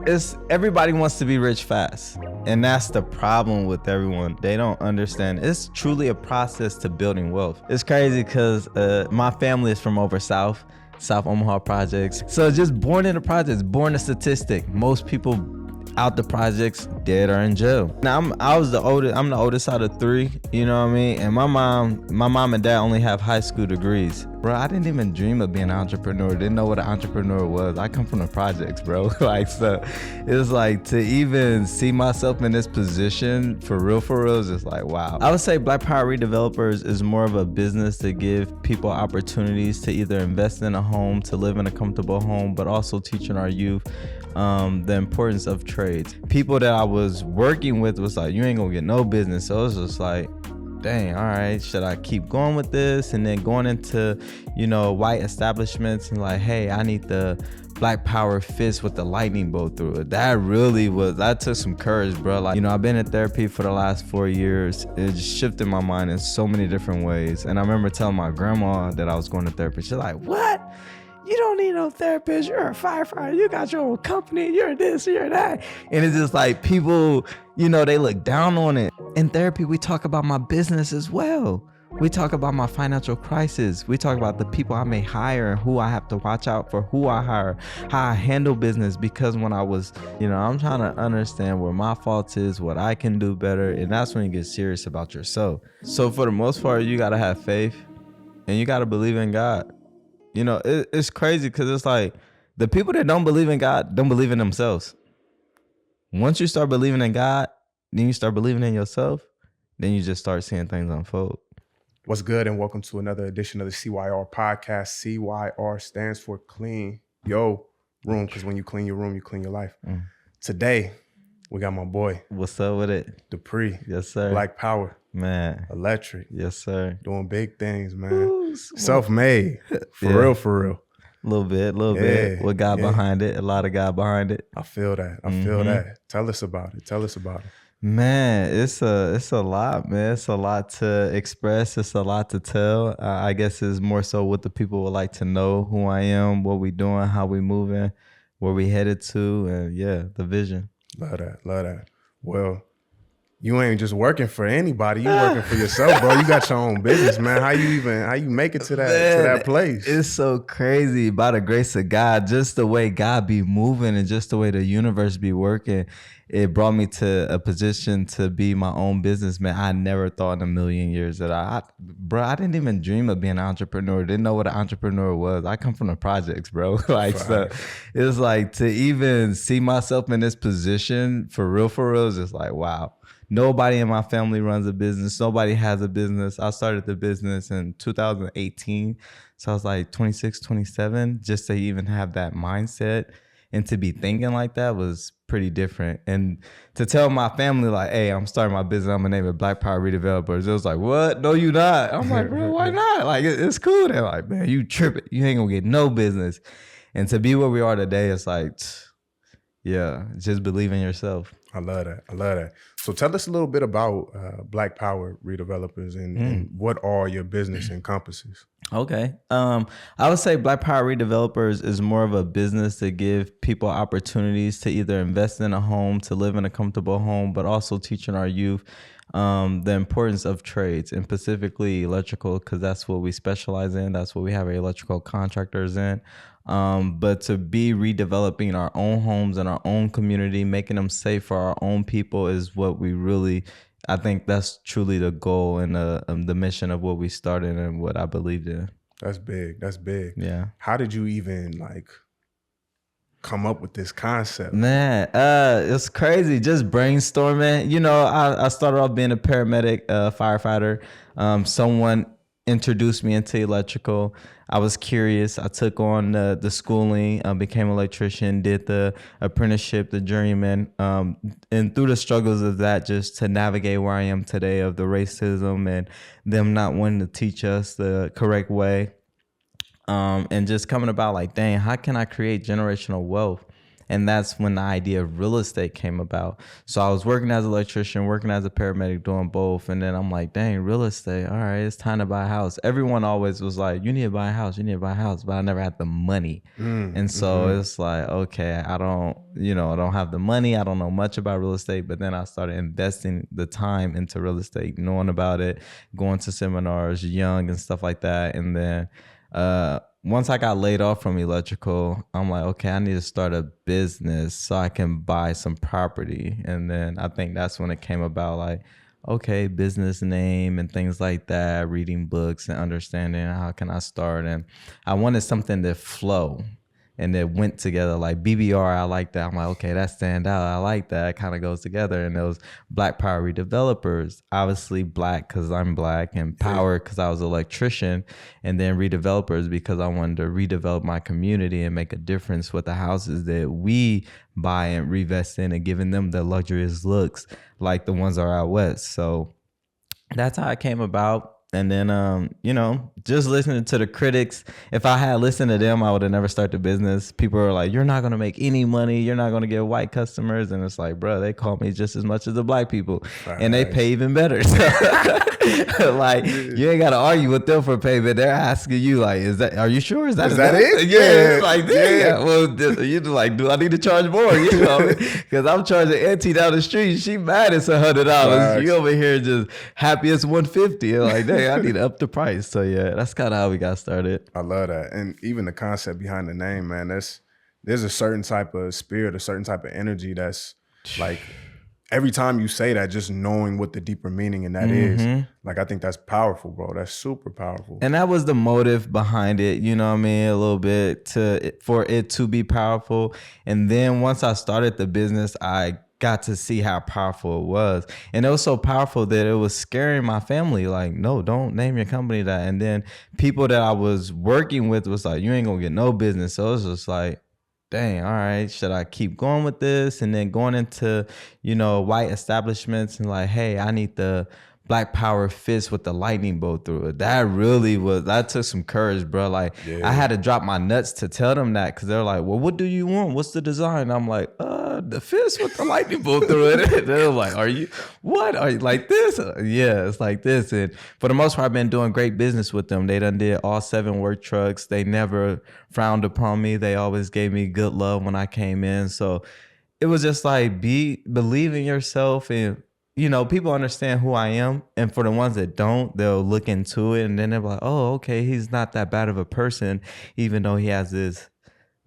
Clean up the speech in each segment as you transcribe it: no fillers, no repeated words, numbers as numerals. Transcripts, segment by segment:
it's everybody wants to be rich fast, and that's the problem with everyone. They don't understand it's truly a process to building wealth. It's crazy because my family is from over South Omaha projects, so just born in the projects, born a statistic. Most people out the projects dead or in jail. Now I'm the oldest out of three, you know what I mean? And my mom and dad only have high school degrees. Bro, I didn't even dream of being an entrepreneur. Didn't know what an entrepreneur was. I come from the projects, bro. Like, so it's like to even see myself in this position for real is just like, wow. I would say Black Power Redevelopers is more of a business to give people opportunities to either invest in a home, to live in a comfortable home, but also teaching our youth the importance of trades. People that I was working with was like, you ain't gonna get no business. So it was just like, dang, all right, should I keep going with this? And then going into, white establishments and like, hey, I need the Black Power fist with the lightning bolt through it. That took some courage, bro. Like, I've been in therapy for the last 4 years. It just shifted my mind in so many different ways. And I remember telling my grandma that I was going to therapy. She's like, what? You don't need no therapist. You're a firefighter. You got your own company. You're this, you're that. And it's just like people, they look down on it. In therapy, we talk about my business as well. We talk about my financial crisis. We talk about the people I may hire and who I have to watch out for, who I hire, how I handle business. Because when I was, I'm trying to understand where my fault is, what I can do better. And that's when you get serious about yourself. So for the most part, you got to have faith and you got to believe in God. It's crazy because it's like the people that don't believe in God don't believe in themselves. Once you start believing in God, then you start believing in yourself, then you just start seeing things unfold. What's good, and welcome to another edition of the CYR podcast. CYR stands for clean your room, because when you clean your room, you clean your life. Today, we got my boy. What's up with it? Depree. Yes, sir. Black Power. Man. Electric. Yes, sir. Doing big things, man. Ooh, self-made. For real. A little bit. With God behind it. A lot of God behind it. I feel that. Feel that. Tell us about it. Man, it's a lot, man. It's a lot to express. It's a lot to tell. I guess it's more so what the people would like to know, who I am, what we doing, how we moving, where we headed to, and the vision. Love that. Well, you ain't just working for anybody. You working for yourself, bro. You got your own business, man. How you make it to that place? It's so crazy. By the grace of God, just the way God be moving and just the way the universe be working, it brought me to a position to be my own businessman. I never thought in a million years that I didn't even dream of being an entrepreneur. Didn't know what an entrepreneur was. I come from the projects, bro. So it's like to even see myself in this position for real is just like, wow. Nobody in my family runs a business. Nobody has a business. I started the business in 2018. So I was like 26, 27, just to even have that mindset and to be thinking like that was pretty different. And to tell my family like, hey, I'm starting my business. I'm gonna name it Black Power Redevelopers. It was like, what? No, you not. I'm like, bro, why not? Like, it's cool. They're like, man, you tripping. You ain't gonna get no business. And to be where we are today, it's like, just believe in yourself. I love that. So tell us a little bit about Black Power Redevelopers and what all your business encompasses. Okay. I would say Black Power Redevelopers is more of a business to give people opportunities to either invest in a home, to live in a comfortable home, but also teaching our youth the importance of trades, and specifically electrical, because that's what we specialize in. That's what we have our electrical contractors in. But to be redeveloping our own homes and our own community, making them safe for our own people is what we really, I think that's truly the goal and the mission of what we started and what I believed in. That's big. Yeah. How did you even come up with this concept? Man, it's crazy. Just brainstorming. I started off being a paramedic, firefighter. Someone introduced me into electrical. I was curious. I took on the schooling, became an electrician, did the apprenticeship, the journeyman, and through the struggles of that, just to navigate where I am today of the racism and them not wanting to teach us the correct way, and just coming about like, dang, how can I create generational wealth? And that's when the idea of real estate came about. So I was working as an electrician, working as a paramedic, doing both. And then I'm like, dang, real estate. All right, it's time to buy a house. Everyone always was like, you need to buy a house. You need to buy a house. But I never had the money. And so it's like, okay, I don't have the money. I don't know much about real estate. But then I started investing the time into real estate, knowing about it, going to seminars, young and stuff like that. And then once I got laid off from electrical, I'm like, okay, I need to start a business so I can buy some property. And then I think that's when it came about, like, okay, business name and things like that, reading books and understanding how can I start. And I wanted something that flow and that went together, like BBR. I like that. I'm like, okay, that stand out. I like that. It kind of goes together. And those Black Power Redevelopers, obviously Black because I'm Black, and Power because I was an electrician, and then Redevelopers because I wanted to redevelop my community and make a difference with the houses that we buy and reinvest in, and giving them the luxurious looks like the ones that are out west. So that's how it came about. And then, just listening to the critics, if I had listened to them, I would have never started a business. People are like, you're not going to make any money. You're not going to get white customers. And it's like, bro, they call me just as much as the Black people. Right. And they pay even better. Like, you ain't got to argue with them for payment. They're asking you, like, are you sure? Is that it? Yeah. Like, yeah. Well, you like, do I need to charge more? Because I'm charging Auntie down the street. She mad it's $100. Right. You over here just happy it's $150. And like, dang, I need to up the price. So yeah, that's kind of how we got started. I love that. And even the concept behind the name, man, there's a certain type of spirit, a certain type of energy that's like, every time you say that, just knowing what the deeper meaning in that is, like, I think that's powerful, bro. That's super powerful. And that was the motive behind it, you know what I mean, a little bit for it to be powerful. And then once I started the business, I got to see how powerful it was. And it was so powerful that it was scaring my family. Like, no, don't name your company that. And then people that I was working with was like, you ain't gonna get no business. So it was just like, dang, all right, should I keep going with this? And then going into, white establishments and like, hey, I need the Black Power fist with the lightning bolt through it. That took some courage, bro. Like, I had to drop my nuts to tell them that, because they're like, well, what do you want? What's the design? I'm like, the fist with the lightning bolt through it. They're like, are you like this? Yeah, it's like this. And for the most part, I've been doing great business with them. They done did all 7 work trucks. They never frowned upon me. They always gave me good love when I came in. So it was just like, believe in yourself, and people understand who I am. And for the ones that don't, they'll look into it and then they're like, oh, okay, he's not that bad of a person, even though he has this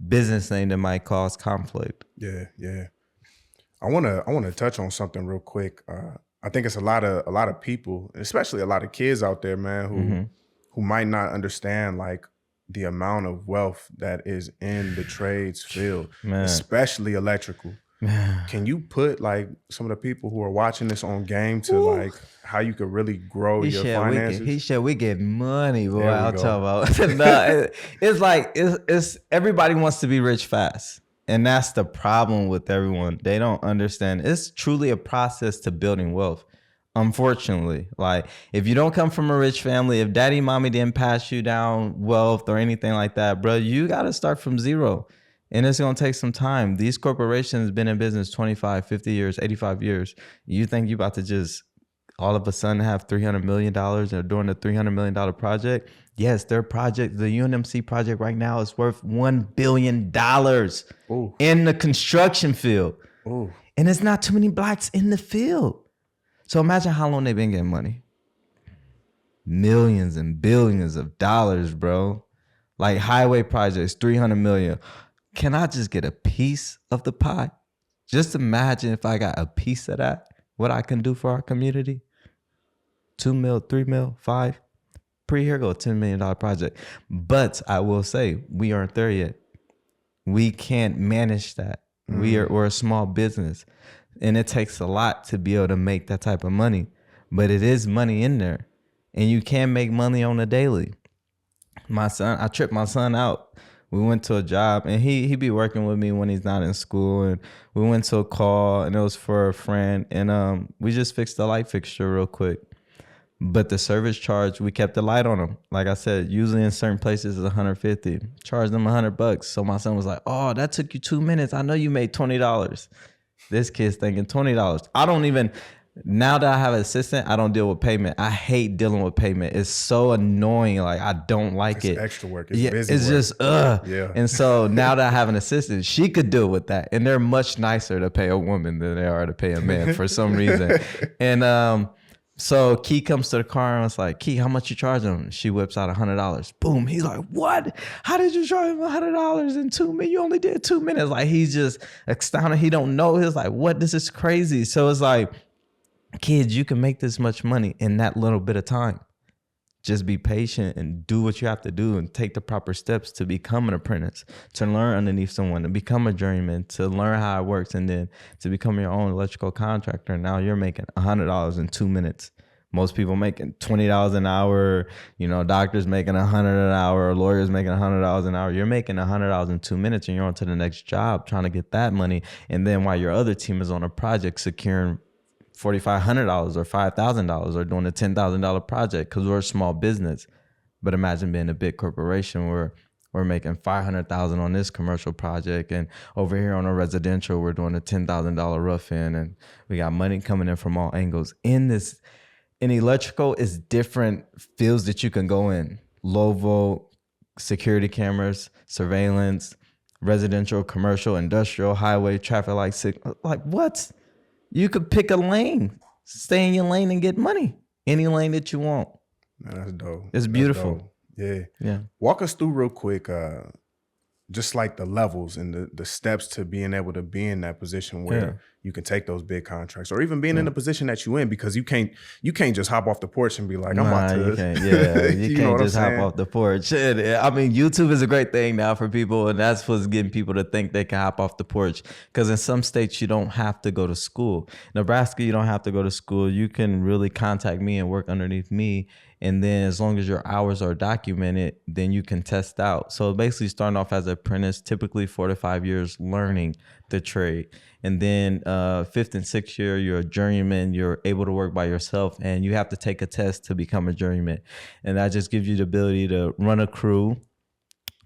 business name that might cause conflict. Yeah. I wanna touch on something real quick. I think it's a lot of people, especially a lot of kids out there, man, who might not understand like the amount of wealth that is in the trades field, especially electrical. Can you put like some of the people who are watching this on game to like how you could really grow your finances? We get money, boy. I'll talk about. It's everybody wants to be rich fast. And that's the problem with everyone. They don't understand. It's truly a process to building wealth. Unfortunately, like, if you don't come from a rich family, if daddy, mommy didn't pass you down wealth or anything like that, bro, you got to start from zero. And it's going to take some time. These corporations been in business 25, 50 years, 85 years. You think you about to just all of a sudden have $300 million or doing a $300 million project? Yes, their project, the UNMC project right now is worth $1 billion in the construction field. Ooh. And there's not too many Blacks in the field. So imagine how long they've been getting money. Millions and billions of dollars, bro. Like highway projects, $300 million. Can I just get a piece of the pie? Just imagine if I got a piece of that, what I can do for our community. 2 mil, 3 mil, 5. Here go a $10 million project. But I will say, we aren't there yet. We can't manage that. We're a small business. And it takes a lot to be able to make that type of money. But it is money in there. And you can make money on a daily. I tripped my son out. We went to a job, and he be working with me when he's not in school. And we went to a call, and it was for a friend. And we just fixed the light fixture real quick. But the service charge, we kept the light on them. Like I said, usually in certain places is 150. Charge them $100. So my son was like, "Oh, that took you 2 minutes. I know you made $20." This kid's thinking $20. I don't even. Now that I have an assistant, I don't deal with payment. I hate dealing with payment. It's so annoying. Like, I don't like it. It's extra work. It's busy it's work. just Yeah. And so now that I have an assistant, she could deal with that. And they're much nicer to pay a woman than they are to pay a man for some reason. And so Key comes to the car and it's like, "Key, how much you charge him?" She whips out $100. Boom. He's like, "What? How did you charge him $100 in 2 minutes? You only did 2 minutes." Like, he's just astounded. He don't know. He's like, "What? This is crazy." So it's like, kids, you can make this much money in that little bit of time. Just be patient and do what you have to do and take the proper steps to become an apprentice, to learn underneath someone, to become a journeyman, to learn how it works, and then to become your own electrical contractor. Now you're making $100 in 2 minutes. Most people making $20 an hour, doctors making $100 an hour, lawyers making $100 an hour. You're making $100 in 2 minutes and you're on to the next job trying to get that money. And then while your other team is on a project securing $4,500 or $5,000 or doing a $10,000 project, because we're a small business. But imagine being a big corporation where we're making $500,000 on this commercial project, and over here on a residential, we're doing a $10,000 rough-in, and we got money coming in from all angles. In electrical, is different fields that you can go in: low volt, security cameras, surveillance, residential, commercial, industrial, highway, traffic lights. Like, what? You could pick a lane, stay in your lane and get money. Any lane that you want. Man, that's dope. It's beautiful. Dope. Yeah. Yeah. Walk us through real quick, just like the levels and the steps to being able to be in that position where you can take those big contracts, or even being in the position that you in, because you can't just hop off the porch and be like, I'm about to. You can't. Yeah, you can't just hop off the porch. I mean, YouTube is a great thing now for people, and that's what's getting people to think they can hop off the porch. Because in some states, you don't have to go to school. Nebraska, you don't have to go to school. You can really contact me and work underneath me. And then as long as your hours are documented, then you can test out. So basically starting off as an apprentice, typically 4 to 5 years learning the trade. And then 5th and 6th year, you're a journeyman. You're able to work by yourself, and you have to take a test to become a journeyman. And that just gives you the ability to run a crew.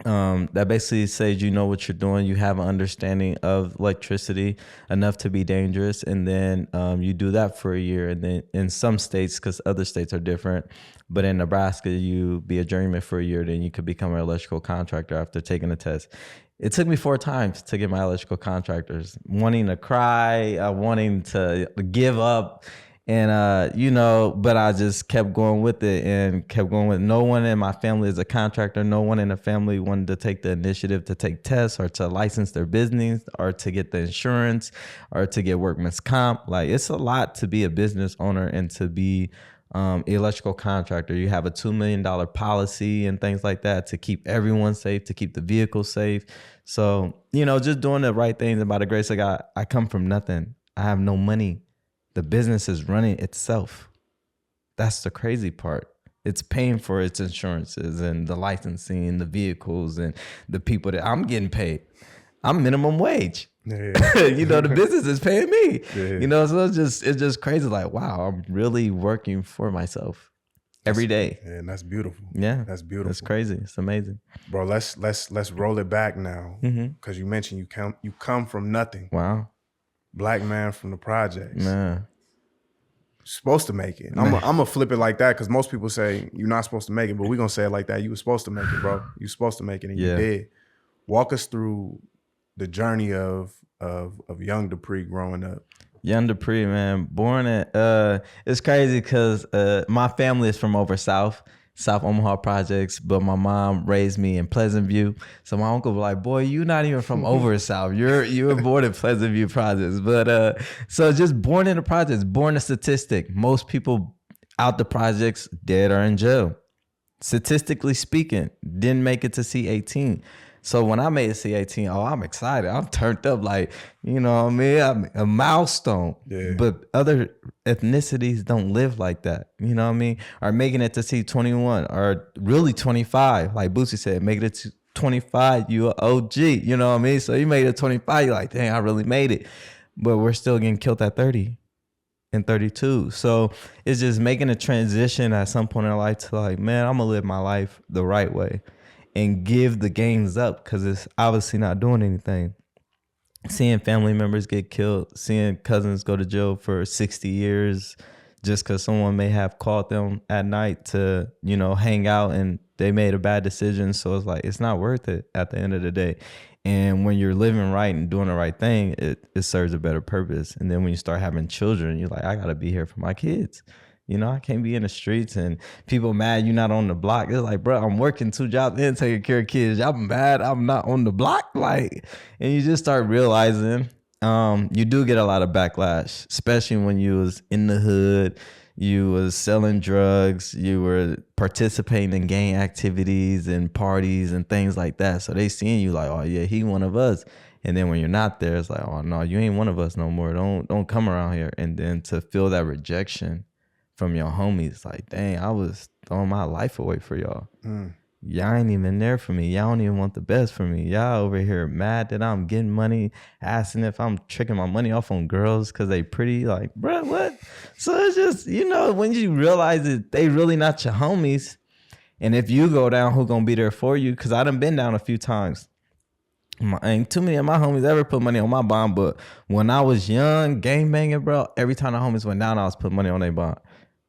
That basically says you know what you're doing. You have an understanding of electricity enough to be dangerous. And then you do that for a year. And then in some states, because other states are different, but in Nebraska, you be a journeyman for a year, then you could become an electrical contractor after taking the test. It took me 4 times to get my electrical contractors, wanting to cry, wanting to give up. And, but I just kept going with it and kept going with it. No one in my family is a contractor. No one in the family wanted to take the initiative to take tests or to license their business or to get the insurance or to get workman's comp. Like, it's a lot to be a business owner and to be electrical contractor. You have a $2 million policy and things like that to keep everyone safe, to keep the vehicle safe. So, just doing the right things. And by the grace of God, I come from nothing. I have no money. The business is running itself. That's the crazy part. It's paying for its insurances and the licensing, the vehicles, and the people that I'm getting paid. I'm minimum wage. Yeah. The business is paying me. Yeah. So it's just crazy. Like, wow, I'm really working for myself every day. Yeah, and that's beautiful. Yeah, that's beautiful. It's crazy. It's amazing, bro. Let's roll it back now, because you mentioned you come from nothing. Wow. Black man from the projects. Man. Supposed to make it. I'm gonna flip it like that, because most people say you're not supposed to make it, but we're gonna say it like that. You were supposed to make it, bro. You were supposed to make it, and you did. Walk us through the journey of young Depree growing up. Young Depree, man, born at it's crazy because my family is from over South Omaha projects, but my mom raised me in Pleasant View. So my uncle was like, "Boy, you're not even from over South. You were born in Pleasant View projects." But so just born in the projects, born a statistic. Most people out the projects dead or in jail. Statistically speaking, didn't make it to C18. So when I made it C18, I'm excited. I'm turned up, like, I'm a milestone. Yeah. But other ethnicities don't live like that. You know what I mean? Or making it to C21 or really 25. Like Boosie said, make it to 25, you an OG. You know what I mean? So you made it to 25, you're like, dang, I really made it. But we're still getting killed at 30. and 32. So it's just making a transition at some point in life to like, man, I'm gonna live my life the right way and give the games up, because it's obviously not doing anything. Seeing family members get killed, seeing cousins go to jail for 60 years just because someone may have called them at night to, you know, hang out and they made a bad decision. So it's like, it's not worth it at the end of the day. And when you're living right and doing the right thing, it serves a better purpose. And then when you start having children, you're like, I got to be here for my kids. You know, I can't be in the streets and people mad you're not on the block. It's like, bro, I'm working 2 jobs and taking care of kids. Y'all mad I'm not on the block? Like, and you just start realizing you do get a lot of backlash, especially when you was in the hood, you was selling drugs, you were participating in gang activities and parties and things like that. So they seeing you like, oh yeah, he one of us. And then when you're not there, it's like, oh no, you ain't one of us no more. Don't come around here. And then to feel that rejection from your homies, like, dang, I was throwing my life away for y'all. Y'all ain't even there for me. Y'all don't even want the best for me. Y'all over here mad that I'm getting money, asking if I'm tricking my money off on girls because they pretty. Like, bro, what? So it's just, you know, when you realize that they really not your homies, and if you go down, who gonna be there for you? Because I done been down a few times. Ain't too many of my homies ever put money on my bond, but when I was young, gang banging, bro, every time the homies went down, I was putting money on their bond.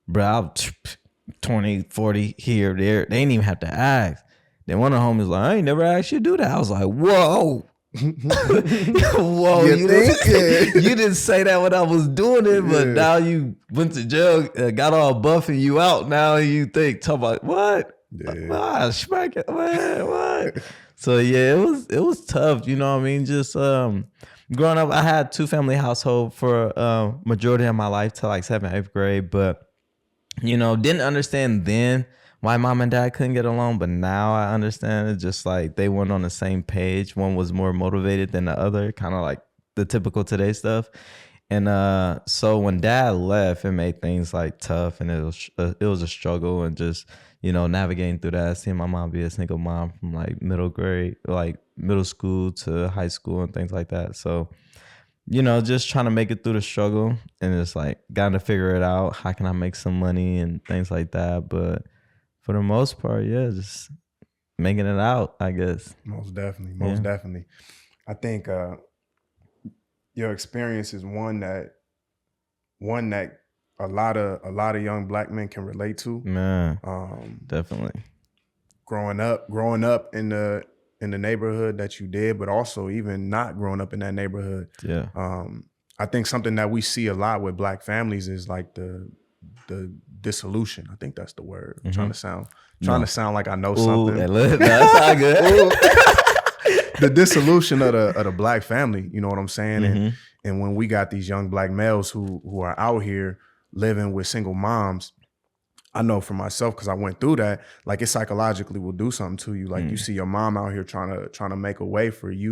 Bro, I was 20, 40 here, there. They didn't even have to ask. Then one of the homies like, I ain't never asked you to do that. I was like, whoa. Whoa, you didn't say that when I was doing it, but now you went to jail, got all buff and you out now, and you think, talk about what? Smack it, man, what? So yeah, it was tough, you know what I mean? Just growing up, I had 2-family household for majority of my life till like 7th, 8th grade, but you know, didn't understand then why mom and dad couldn't get along, but now I understand it. Just like they weren't on the same page. One was more motivated than the other, kind of like the typical today stuff. And so when dad left, it made things like tough, and it was a struggle, and just, you know, navigating through that, seeing my mom be a single mom from like middle school to high school and things like that. So, you know, just trying to make it through the struggle, and it's like got to figure it out. How can I make some money and things like that? But for the most part, yeah, just making it out, I guess. Most definitely. I think your experience is one that a lot of young Black men can relate to. Man, definitely. Growing up in the neighborhood that you did, but also even not growing up in that neighborhood. Yeah. I think something that we see a lot with Black families is like the dissolution. I think that's the word. I'm trying to sound like I know something. That's not good. The dissolution of the Black family, you know what I'm saying? And when we got these young Black males who are out here living with single moms, I know for myself, because I went through that, like it psychologically will do something to you. Like you see your mom out here trying to make a way for you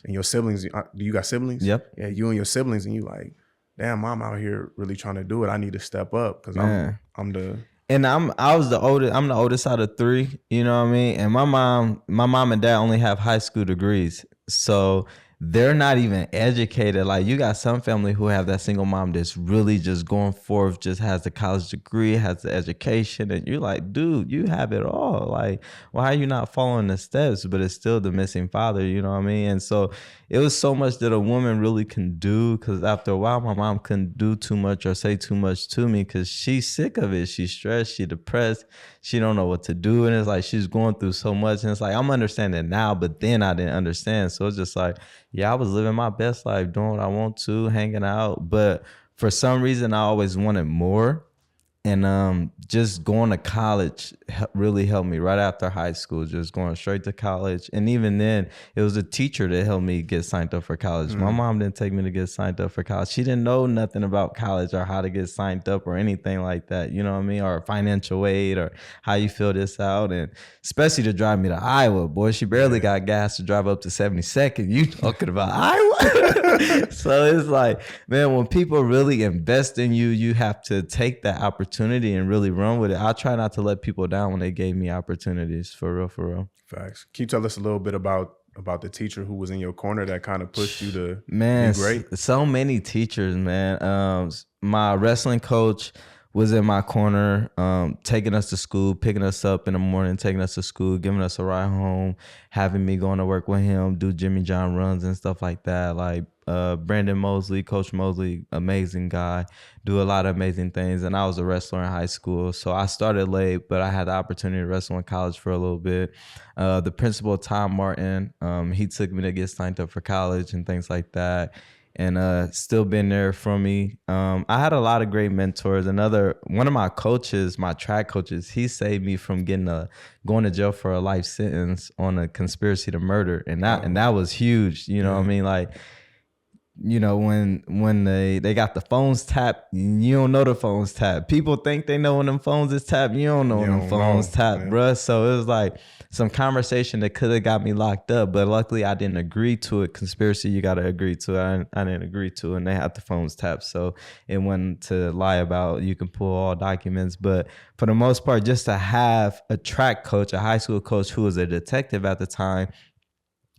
and your siblings. Do you got siblings? Yep. Yeah, you and your siblings, and you like, damn, mom out here really trying to do it. I need to step up because I'm the. And I'm the oldest out of 3. You know what I mean? And my mom and dad only have high school degrees, so they're not even educated. Like you got some family who have that single mom that's really just going forth, just has the college degree, has the education, and you're like, dude, you have it all. Like, why are you not following the steps? But it's still the missing father, you know what I mean? And so it was so much that a woman really can do, because after a while, my mom couldn't do too much or say too much to me, because she's sick of it. She's stressed, she's depressed, she don't know what to do, and it's like she's going through so much. And it's like, I'm understanding now, but then I didn't understand. So it's just like, yeah, I was living my best life, doing what I want to, hanging out. But for some reason, I always wanted more. And just going to college really helped me right after high school, just going straight to college. And even then, it was a teacher that helped me get signed up for college. My mom didn't take me to get signed up for college. She didn't know nothing about college or how to get signed up or anything like that, you know what I mean? Or financial aid or how you fill this out. And especially to drive me to Iowa, boy, she barely got gas to drive up to 72nd. You talking about Iowa? So it's like, man, when people really invest in you, you have to take that opportunity and really run with it. I try not to let people down when they gave me opportunities, for real. Facts. Can you tell us a little bit about about the teacher who was in your corner that kind of pushed you to Man, be great? so many teachers, man. My wrestling coach was in my corner, taking us to school, picking us up in the morning, taking us to school, giving us a ride home, having me going to work with him, do Jimmy John runs and stuff like that. Like Brandon Mosley, Coach Mosley, amazing guy, do a lot of amazing things. And I was a wrestler in high school. So I started late, but I had the opportunity to wrestle in college for a little bit. The principal, Tom Martin, he took me to get signed up for college and things like that. And still been there for me. I had a lot of great mentors. One of my coaches, my track coaches, he saved me from going to jail for a life sentence on a conspiracy to murder, and that was huge. You know what I mean? Like, you know, when they got the phones tapped, you don't know the phones tapped. People think they know when them phones is tapped. You don't know when them phones tapped, bruh. So it was like some conversation that could have got me locked up, but luckily I didn't agree to it. Conspiracy, you got to agree to it. I didn't agree to it, and they had the phones tapped. So it wasn't to lie about. You can pull all documents, but for the most part, just to have a track coach, a high school coach who was a detective at the time,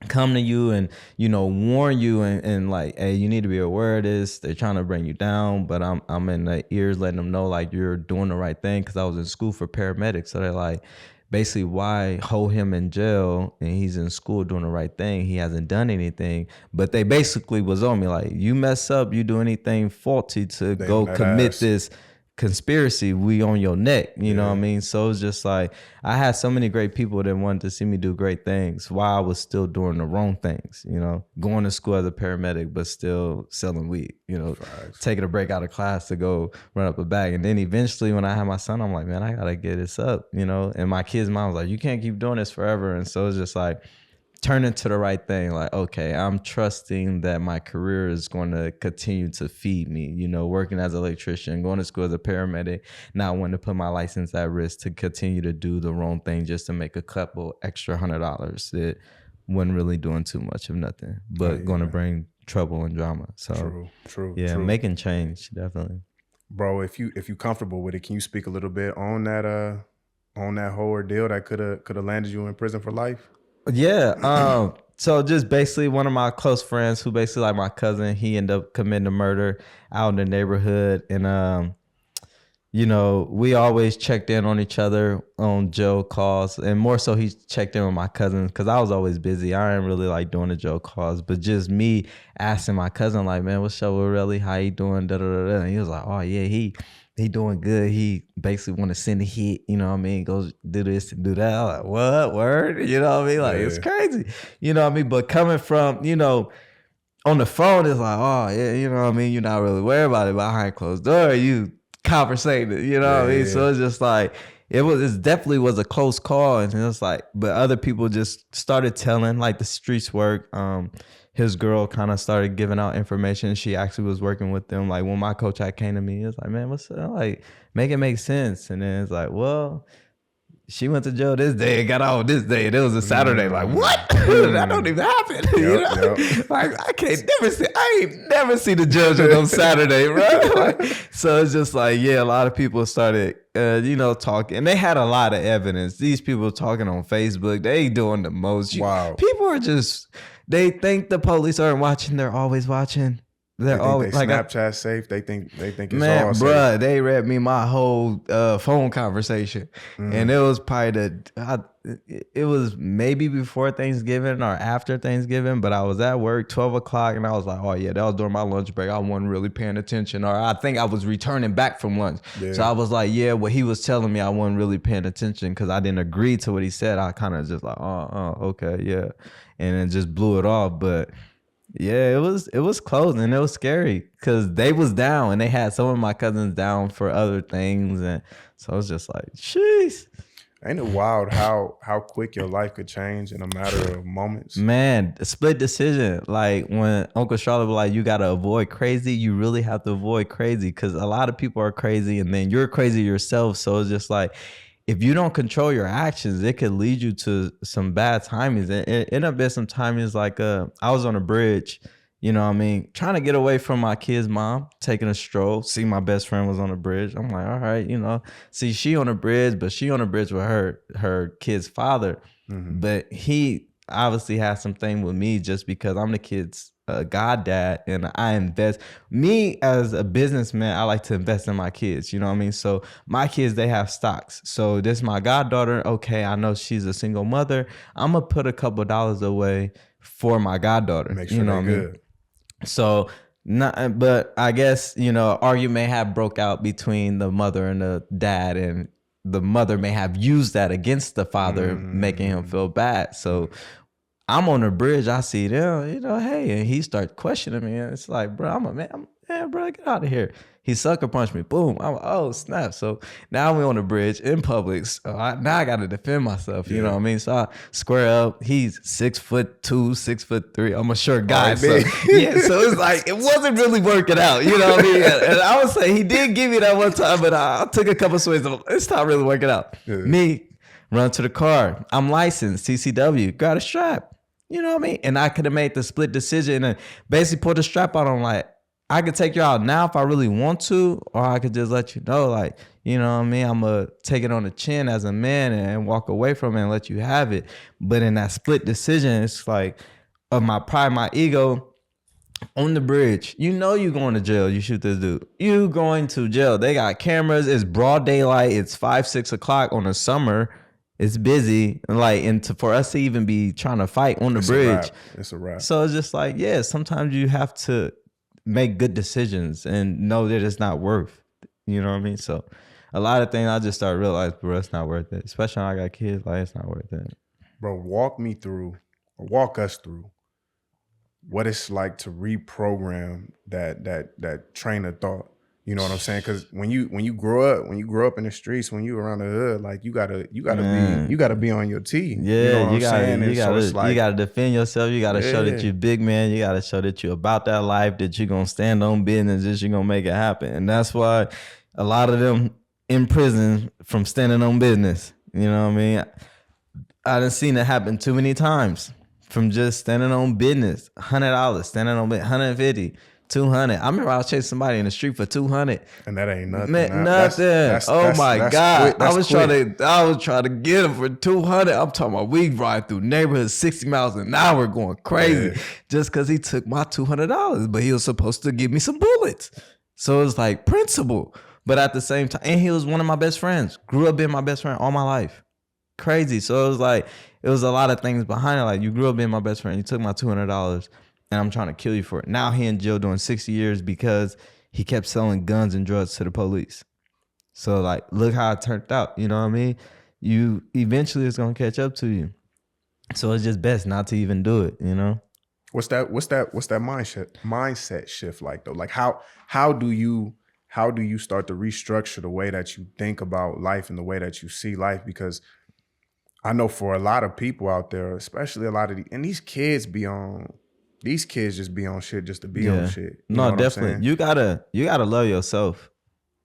come to you and, you know, warn you and like, hey, you need to be aware of this. They're trying to bring you down, but I'm in the ears letting them know like you're doing the right thing, because I was in school for paramedics. So they're like, basically, why hold him in jail and he's in school doing the right thing? He hasn't done anything. But they basically was on me like, you mess up, you do anything faulty to go commit this conspiracy, we on your neck, you know what I mean? So it's just like, I had so many great people that wanted to see me do great things while I was still doing the wrong things, you know, going to school as a paramedic, but still selling weed, you know, taking a break out of class to go run up a bag. And then eventually when I had my son, I'm like, man, I gotta get this up, you know? And my kid's mom was like, you can't keep doing this forever. And so it's just like, turn into the right thing. Like, okay, I'm trusting that my career is going to continue to feed me, you know, working as an electrician, going to school as a paramedic, not wanting to put my license at risk to continue to do the wrong thing just to make a couple extra $100 that wasn't really doing too much of nothing, but going to bring trouble and drama. So true. Making change, definitely. Bro, if you comfortable with it, can you speak a little bit on that whole ordeal that could have landed you in prison for life? Yeah. So just basically one of my close friends, who basically like my cousin, he ended up committing a murder out in the neighborhood. And, you know, we always checked in on each other on jail calls, and more so he checked in with my cousin because I was always busy. I didn't really like doing the jail calls, but just me asking my cousin like, man, what's up with Relly? How you doing? Da, da, da, da. And he was like, oh yeah, he doing good. He basically want to send a hit, you know what I mean? Go do this and do that. I'm like, what? Word? You know what I mean? Like, it's crazy. You know what I mean? But coming from, you know, on the phone, it's like, oh, yeah, you know what I mean? You're not really worried about it. Behind closed door, you conversating, you know what I mean? So it's just like, it definitely was a close call. And it's like, but other people just started telling, like the streets work. His girl kind of started giving out information. She actually was working with them. Like when my coach came to me, he was like, man, what's up? Like, make it make sense. And then it's like, well, she went to jail this day and got out this day. And it was a Saturday. Like, what? That don't even happen. You know? Like, I ain't never see the judge on Saturday, right? Like, so it's just like, yeah, a lot of people started, you know, talking. And they had a lot of evidence. These people talking on Facebook, they doing the most. People are just... They think the police aren't watching. They're always watching. They're always like Snapchat safe. They think it's man, all safe. Bruh, they read me my whole phone conversation, and it was probably it was maybe before Thanksgiving or after Thanksgiving, but I was at work 12 o'clock, and I was like, oh yeah, that was during my lunch break. I wasn't really paying attention, or I think I was returning back from lunch. So I was like, yeah, what he was telling me, I wasn't really paying attention because I didn't agree to what he said. I kind of just like, okay, yeah, and then just blew it off, but. Yeah, it was close, and it was scary because they was down, and they had some of my cousins down for other things, and so I was just like, jeez. Ain't it wild how quick your life could change in a matter of moments? Man, a split decision. Like when Uncle Charlotte was like, you got to avoid crazy, you really have to avoid crazy because a lot of people are crazy, and then you're crazy yourself. So it's just like, if you don't control your actions, it could lead you to some bad timings. It ended up being some timings like I was on a bridge, you know what I mean, trying to get away from my kid's mom, taking a stroll, see my best friend was on the bridge. I'm like, all right, you know, see she on the bridge, but she on the bridge with her kid's father. But obviously has something with me just because I'm the kid's goddad, and I invest. Me as a businessman, I like to invest in my kids. You know what I mean? So my kids, they have stocks. So this is my goddaughter. Okay, I know she's a single mother. I'm gonna put a couple dollars away for my goddaughter. Make sure you know they're what I mean? good. So, not, but I guess, argument may have broke out between the mother and the dad, and the mother may have used that against the father, making him feel bad. So I'm on the bridge, I see them, hey, and he starts questioning me. And it's like, bro, I'm a man, bro, get out of here. He sucker punched me. Boom. I'm like, oh, snap. So now we on the bridge in public. So now I got to defend myself. You know what I mean? So I square up. He's 6'2", 6'3". I'm a short guy. So it's like, it wasn't really working out. You know what I mean? And I would say he did give me that one time, but I took a couple swings. It's not really working out. Yeah. Me, run to the car. I'm licensed, CCW, got a strap. You know what I mean? And I could have made the split decision and basically put the strap out on, like, I could take you out now if I really want to, or I could just let you know, like, you know what I mean? I'm going to take it on the chin as a man and walk away from it and let you have it. But in that split decision, it's like, of my pride, my ego, on the bridge, you're going to jail. You shoot this dude. You going to jail. They got cameras. It's broad daylight. It's 5, 6 o'clock on the summer. It's busy, and for us to even be trying to fight on the bridge, it's a wrap. So it's just like, yeah, sometimes you have to make good decisions and know that it's not worth. You know what I mean? So a lot of things I just started realizing, bro, it's not worth it. Especially when I got kids, like, it's not worth it. Bro, walk us through what it's like to reprogram that train of thought. You know what I'm saying? Because when you grow up in the streets, when you around the hood, like you gotta be on your T. Yeah, you know what I'm saying? You gotta defend yourself. You gotta show that you're big man. You gotta show that you're about that life, that you're gonna stand on business, that you're gonna make it happen. And that's why a lot of them in prison from standing on business. You know what I mean? I done seen it happen too many times from just standing on business. $100, standing on business, $150. 200. I remember I was chasing somebody in the street for 200. And that ain't nothing. Man, nothing. That's God. I was trying to get him for 200. I'm talking about, we ride through neighborhoods 60 miles an hour going crazy just because he took my $200, but he was supposed to give me some bullets. So it's like principle. But at the same time, and he was one of my best friends. Grew up being my best friend all my life. Crazy. So it was a lot of things behind it. Like, you grew up being my best friend. You took my $200. And I'm trying to kill you for it. Now he in jail doing 60 years because he kept selling guns and drugs to the police. So, like, look how it turned out. You know what I mean? You eventually it's gonna catch up to you. So it's just best not to even do it. You know? What's that mindset shift like though? Like how do you start to restructure the way that you think about life and the way that you see life? Because I know for a lot of people out there, especially a lot of these kids just be on shit just to be on shit. You know definitely. You gotta love yourself.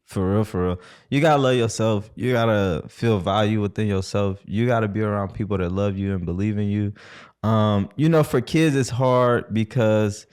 For real. You gotta love yourself. You gotta feel value within yourself. You gotta be around people that love you and believe in you. For kids it's hard because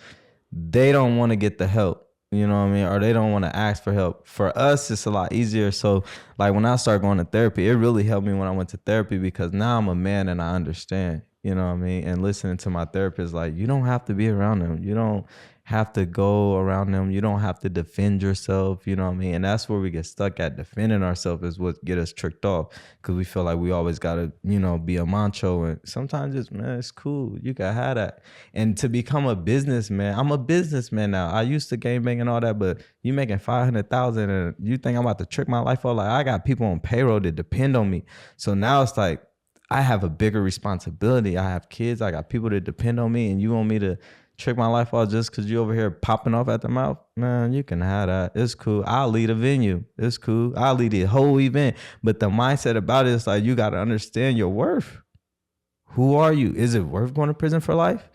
they don't want to get the help. You know what I mean? Or they don't want to ask for help. For us, it's a lot easier. So, like, when I started going to therapy, it really helped me when I went to therapy because now I'm a man and I understand. You know what I mean? And listening to my therapist, like, you don't have to be around them. You don't have to go around them. You don't have to defend yourself. You know what I mean? And that's where we get stuck at. Defending ourselves is what get us tricked off because we feel like we always got to, be a macho. And sometimes it's cool. You can have that. And to become a businessman, I'm a businessman now. I used to game bang and all that, but you making $500,000 and you think I'm about to trick my life off? Like, I got people on payroll that depend on me. So now it's like, I have a bigger responsibility. I have kids. I got people that depend on me, and you want me to trick my life off just because you over here popping off at the mouth? Man, you can have that. It's cool. I'll lead a venue. It's cool. I'll lead the whole event. But the mindset about it is like, you got to understand your worth. Who are you? Is it worth going to prison for life?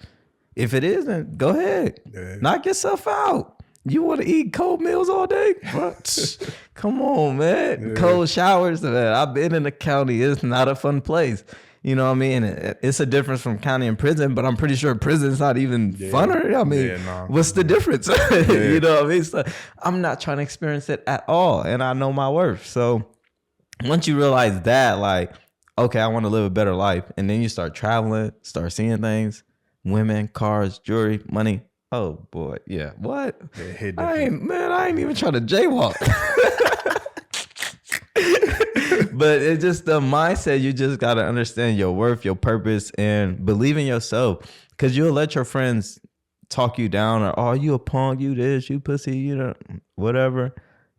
If it isn't, go ahead. Yeah. Knock yourself out. You want to eat cold meals all day? Come on, man. Yeah. Cold showers, man. I've been in the county. It's not a fun place. You know what I mean? It's a difference from county and prison, but I'm pretty sure prison's not even funner. I mean, what's the difference? You know what I mean? So I'm not trying to experience it at all, and I know my worth. So once you realize that, like, okay, I want to live a better life. And then you start traveling, start seeing things, women, cars, jewelry, money. Oh boy, yeah. What? Yeah, it hit I different. ain't even trying to jaywalk. But it's just the mindset. You just got to understand your worth, your purpose, and believe in yourself. Because you'll let your friends talk you down or, oh, you a punk, you this, you pussy, you know, whatever.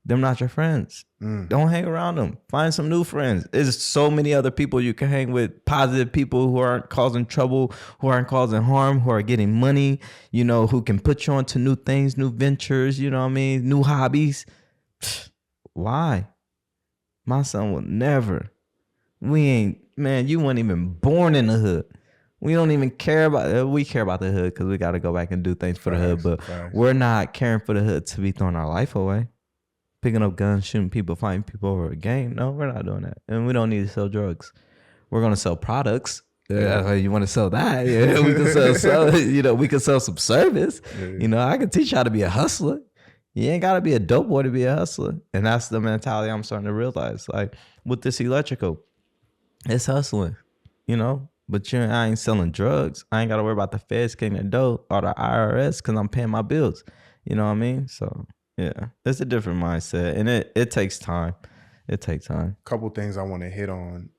Them not your friends. Don't hang around them. Find some new friends. There's so many other people you can hang with, positive people who aren't causing trouble, who aren't causing harm, who are getting money, you know, who can put you onto new things, new ventures, you know what I mean, new hobbies. Why? My son will never. Man, you weren't even born in the hood. We don't even care about, we care about the hood because we got to go back and do things for the hood, but we're not caring for the hood to be throwing our life away. Picking up guns, shooting people, fighting people over a game. No, we're not doing that. And we don't need to sell drugs. We're going to sell products. Yeah. You want to sell that? Yeah, we can sell, you know, we can sell some service. Yeah. You know, I can teach you how to be a hustler. You ain't got to be a dope boy to be a hustler. And that's the mentality I'm starting to realize. Like with this electrical, it's hustling, you know, but I ain't selling drugs. I ain't got to worry about the feds getting the dope or the IRS because I'm paying my bills. You know what I mean? So, yeah, it's a different mindset. And it takes time. It takes time. Couple things I want to hit on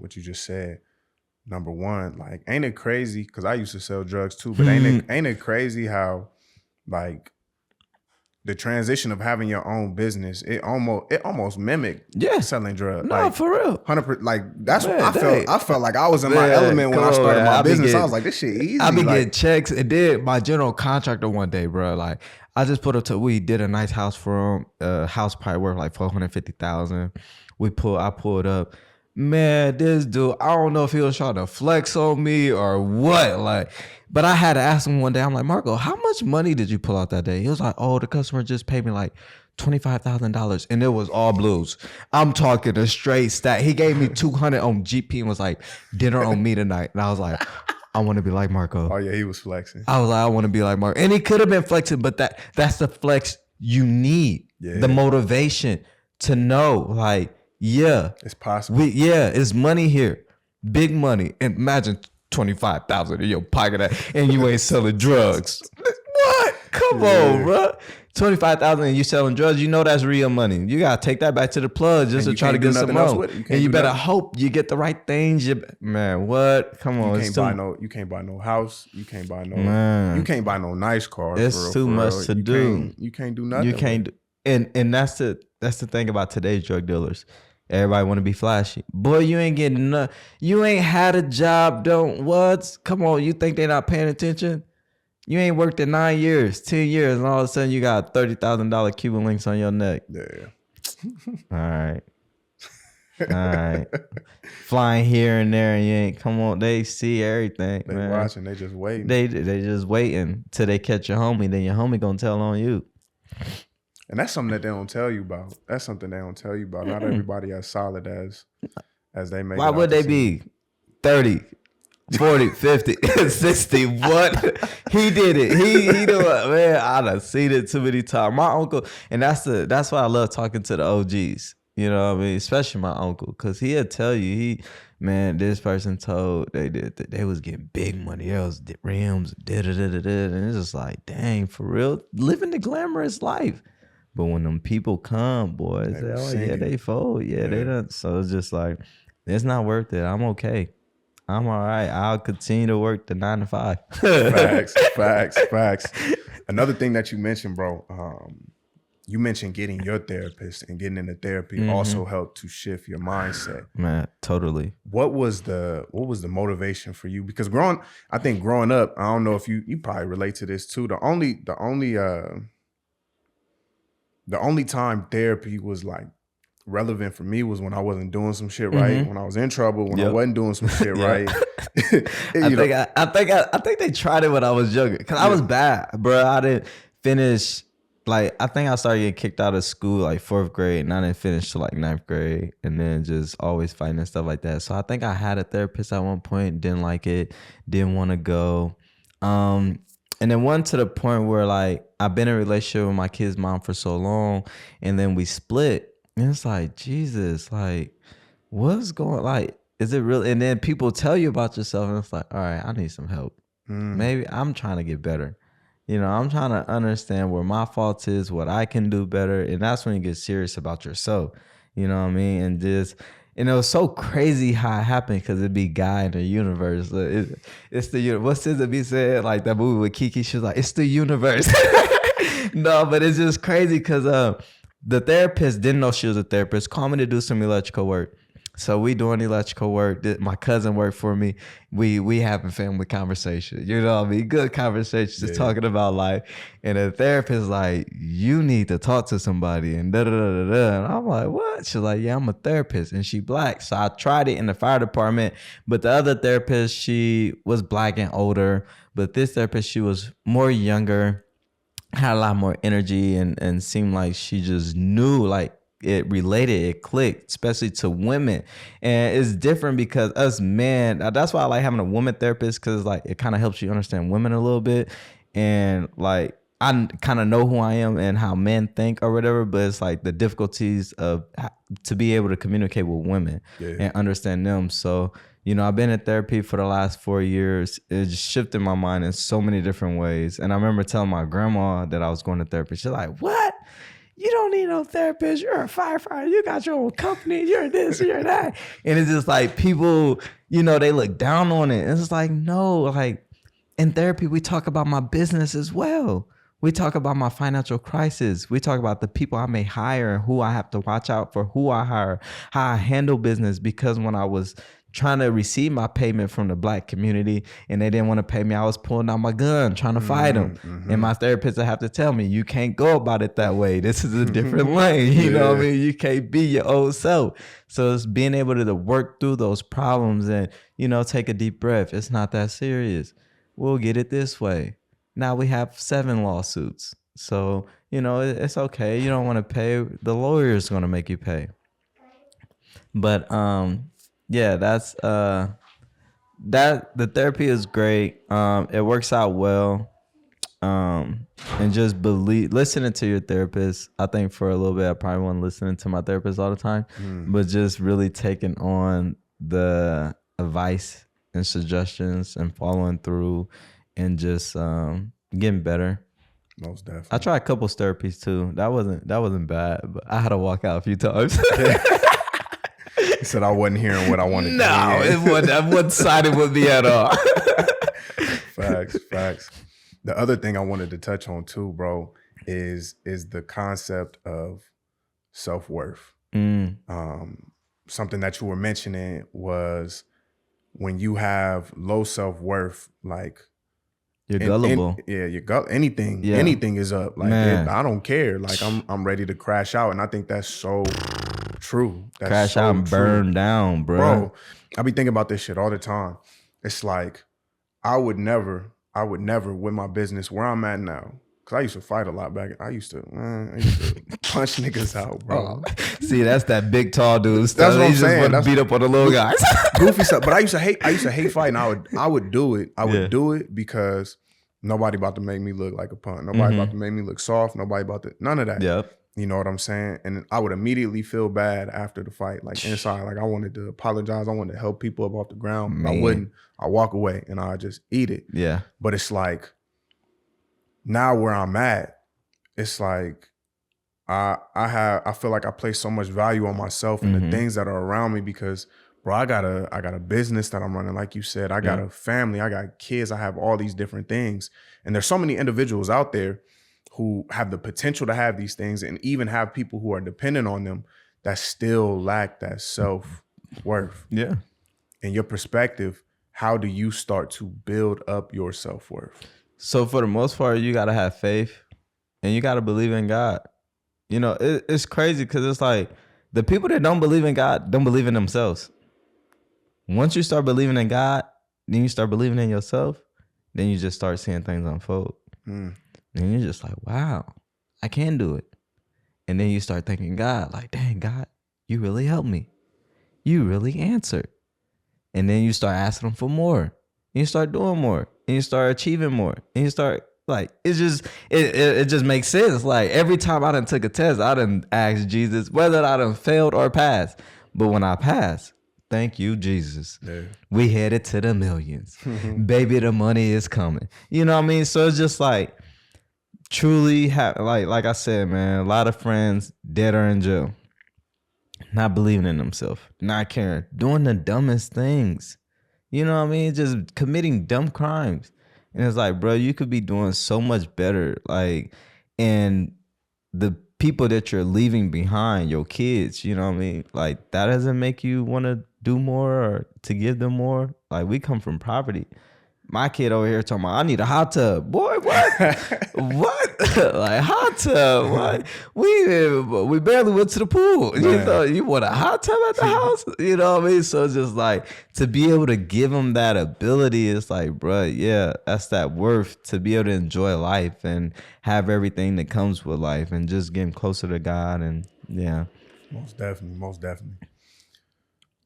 what you just said. Number one, like, ain't it crazy? Because I used to sell drugs too, but ain't it crazy how, like, the transition of having your own business, it almost mimicked selling drugs. No, like, for real. 100%. Like that's what I felt. I felt like I was in my element when I started my business. I was like, this shit easy. I be getting checks. It did my general contractor one day, bro. Like I just put up to, we did a nice house for him. House probably worth like $450,000. I pulled up. Man, this dude, I don't know if he was trying to flex on me or what. Like, but I had to ask him one day, I'm like, Marco, how much money did you pull out that day? He was like, oh, the customer just paid me like $25,000 and it was all blues. I'm talking a straight stat. He gave me $200 on GP and was like, dinner on me tonight. And I was like, I want to be like Marco. Oh yeah, he was flexing. I was like, I want to be like Marco. And he could have been flexing, but that's the flex you need. Yeah. The motivation to know, like, yeah, it's possible. It's money here, big money. And imagine 25,000 in your pocket, and you ain't selling drugs. What? Come on, bro. 25,000 and you selling drugs. You know that's real money. You gotta take that back to the plug just to try to get some more. And you better hope you get the right things. Man, what? Come on, you can't buy no house. You can't buy no. You can't buy no nice car. It's too much to do. You can't do nothing. You can't. And that's the thing about today's drug dealers. Everybody want to be flashy. Boy, you ain't getting enough. You ain't had a job, come on, you think they not paying attention? You ain't worked in 9 years, 10 years, and all of a sudden you got $30,000 Cuban links on your neck. Yeah. All right. Flying here and there, and you ain't, come on, they see everything, they man. Watching, they just waiting. They just waiting till they catch your homie, then your homie gonna tell on you. And that's something that they don't tell you about. That's something they don't tell you about. Not everybody as solid as they make. Why would they be 30, 40, 50, 60? What? He did it. He do it. Man, I done seen it too many times. My uncle, and that's why I love talking to the OGs. You know what I mean? Especially my uncle, because he'll tell you, this person told they was getting big money. There was rims, and it's just like, dang, for real, living the glamorous life. But when them people come, boys, they fold. Yeah, they done. So it's just like, it's not worth it. I'm okay. I'm all right. I'll continue to work the 9 to 5. Facts. Another thing that you mentioned, bro, you mentioned getting your therapist and getting into therapy also helped to shift your mindset. Man, totally. What was the motivation for you? Because growing up, I don't know if you probably relate to this too. The only time therapy was like relevant for me was when I wasn't doing some shit right, when I was in trouble, when I wasn't doing some shit right. I think they tried it when I was younger because I was bad, bro. I didn't finish. Like, I think I started getting kicked out of school like 4th grade, and I didn't finish till like 9th grade, and then just always fighting and stuff like that. So I think I had a therapist at one point, didn't like it, didn't want to go. And then one to the point where like I've been in a relationship with my kid's mom for so long, and then we split. And it's like, Jesus, like, what's going, like, Is it really? And then people tell you about yourself and it's like, all right, I need some help. Maybe I'm trying to get better. You know, I'm trying to understand where my fault is, what I can do better. And that's when you get serious about yourself. You know what I mean? And just, and it was so crazy how it happened because it'd be God in the universe. It's the universe. What SZA be said? Like that movie with Kiki, she was like, it's the universe. No, but it's just crazy because the therapist didn't know she was a therapist. Called me to do some electrical work. So we doing electrical work. My cousin worked for me. We having family conversation. You know what I mean? Good conversation, just talking about life. And the therapist like, you need to talk to somebody and da-da-da-da-da. And I'm like, what? She's like, yeah, I'm a therapist. And she Black. So I tried it in the fire department. But the other therapist, she was Black and older. But this therapist, she was more younger, had a lot more energy and seemed like she just knew, like, it related, it clicked, especially to women. And it's different because us men, that's why I like having a woman therapist, because like it kind of helps you understand women a little bit. And like I kind of know who I am and how men think or whatever, but it's like the difficulties of to be able to communicate with women and understand them. So, you know, I've been in therapy for the last 4 years. It just shifted my mind in so many different ways. And I remember telling my grandma that I was going to therapy. She's like, what? You don't need no therapist. You're a firefighter. You got your own company. You're this, you're that. And it's just like people, you know, they look down on it. And it's like, no, like in therapy, we talk about my business as well. We talk about my financial crisis. We talk about the people I may hire and who I have to watch out for, who I hire, how I handle business. Because when I was trying to receive my payment from the Black community and they didn't want to pay me, I was pulling out my gun, trying to fight them. And my therapist would have to tell me, you can't go about it that way. This is a different lane. You know what I mean? You can't be your old self. So it's being able to work through those problems and, you know, take a deep breath. It's not that serious. We'll get it this way. Now we have 7 lawsuits. So, you know, it's okay. You don't want to pay. The lawyer's going to make you pay. But, yeah, that's that the therapy is great. It works out well. And just listening to your therapist. I think for a little bit I probably wasn't listening to my therapist all the time, but just really taking on the advice and suggestions and following through and just getting better. Most definitely. I tried a couple therapies too. That wasn't bad, but I had to walk out a few times. He said I wasn't hearing what I wanted to hear. No, it wasn't siding with me at all. Facts. The other thing I wanted to touch on too, bro, is the concept of self-worth. Something that you were mentioning was when you have low self-worth, like you're gullible. Anything is up. Like I don't care. Like I'm ready to crash out, and I think that's so true. That's crash so out and burn down, bro. I be thinking about this shit all the time. It's like I would never with my business where I'm at now. Cause I used to fight a lot back. I used to punch niggas out, bro. See, that's that big tall dude. That's what I'm saying. Just beat up on the little guys. Goofy stuff. But I used to hate fighting. I would do it. I would do it because nobody about to make me look like a punk. Nobody about to make me look soft. Nobody about to, none of that. Yep. You know what I'm saying? And I would immediately feel bad after the fight. Like inside, like I wanted to apologize. I wanted to help people up off the ground. But I wouldn't. I walk away and I just eat it. Yeah. But it's like, now where I'm at, it's like I feel like I place so much value on myself and the things that are around me because, bro, I got a business that I'm running, like you said. I got a family, I got kids, I have all these different things. And there's so many individuals out there who have the potential to have these things and even have people who are dependent on them that still lack that self-worth. Yeah. In your perspective, how do you start to build up your self-worth? So for the most part, you got to have faith and you got to believe in God. You know, it's crazy because it's like the people that don't believe in God don't believe in themselves. Once you start believing in God, then you start believing in yourself, then you just start seeing things unfold. And you're just like, wow, I can do it. And then you start thanking God, like, dang, God, you really helped me. You really answered. And then you start asking him for more. And you start doing more. And you start achieving more. And you start, like, it's just, it just makes sense. Like, every time I done took a test, I done asked Jesus whether I done failed or passed. But when I pass, Thank you, Jesus. Yeah. We headed to the millions. Baby, the money is coming. You know what I mean? So it's just like truly like I said, man, a lot of friends dead or in jail. Not believing in themselves, not caring, doing the dumbest things. You know what I mean? Just committing dumb crimes. And it's like, bro, you could be doing so much better. Like, and the people that you're leaving behind, your kids, you know what I mean? Like, that doesn't make you want to do more or to give them more. Like, we come from poverty. My kid over here talking about, I need a hot tub. Boy, what? What? Like, hot tub? What? We barely went to the pool. Man. You know, you want a hot tub at the house? You know what I mean? So it's just like, to be able to give them that ability, it's like, bro, yeah, that's that worth to be able to enjoy life and have everything that comes with life and just getting closer to God. And yeah. Most definitely.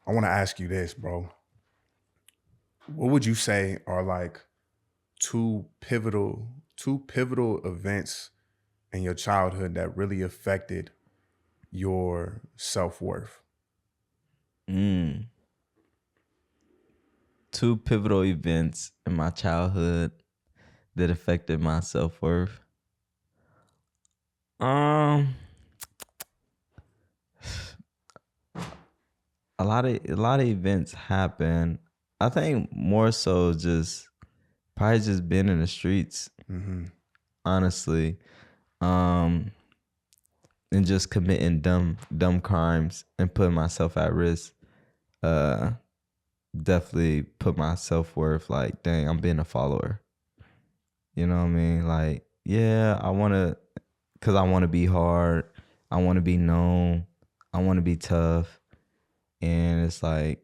I want to ask you this, bro. What would you say are like two pivotal events in your childhood that really affected your self-worth? Two pivotal events in my childhood that affected my self-worth. A lot of events happen. I think more so probably just being in the streets, honestly, and just committing dumb crimes and putting myself at risk. Definitely put my self-worth like, dang, I'm being a follower. You know what I mean? Like, yeah, because I want to be hard. I want to be known. I want to be tough. And it's like,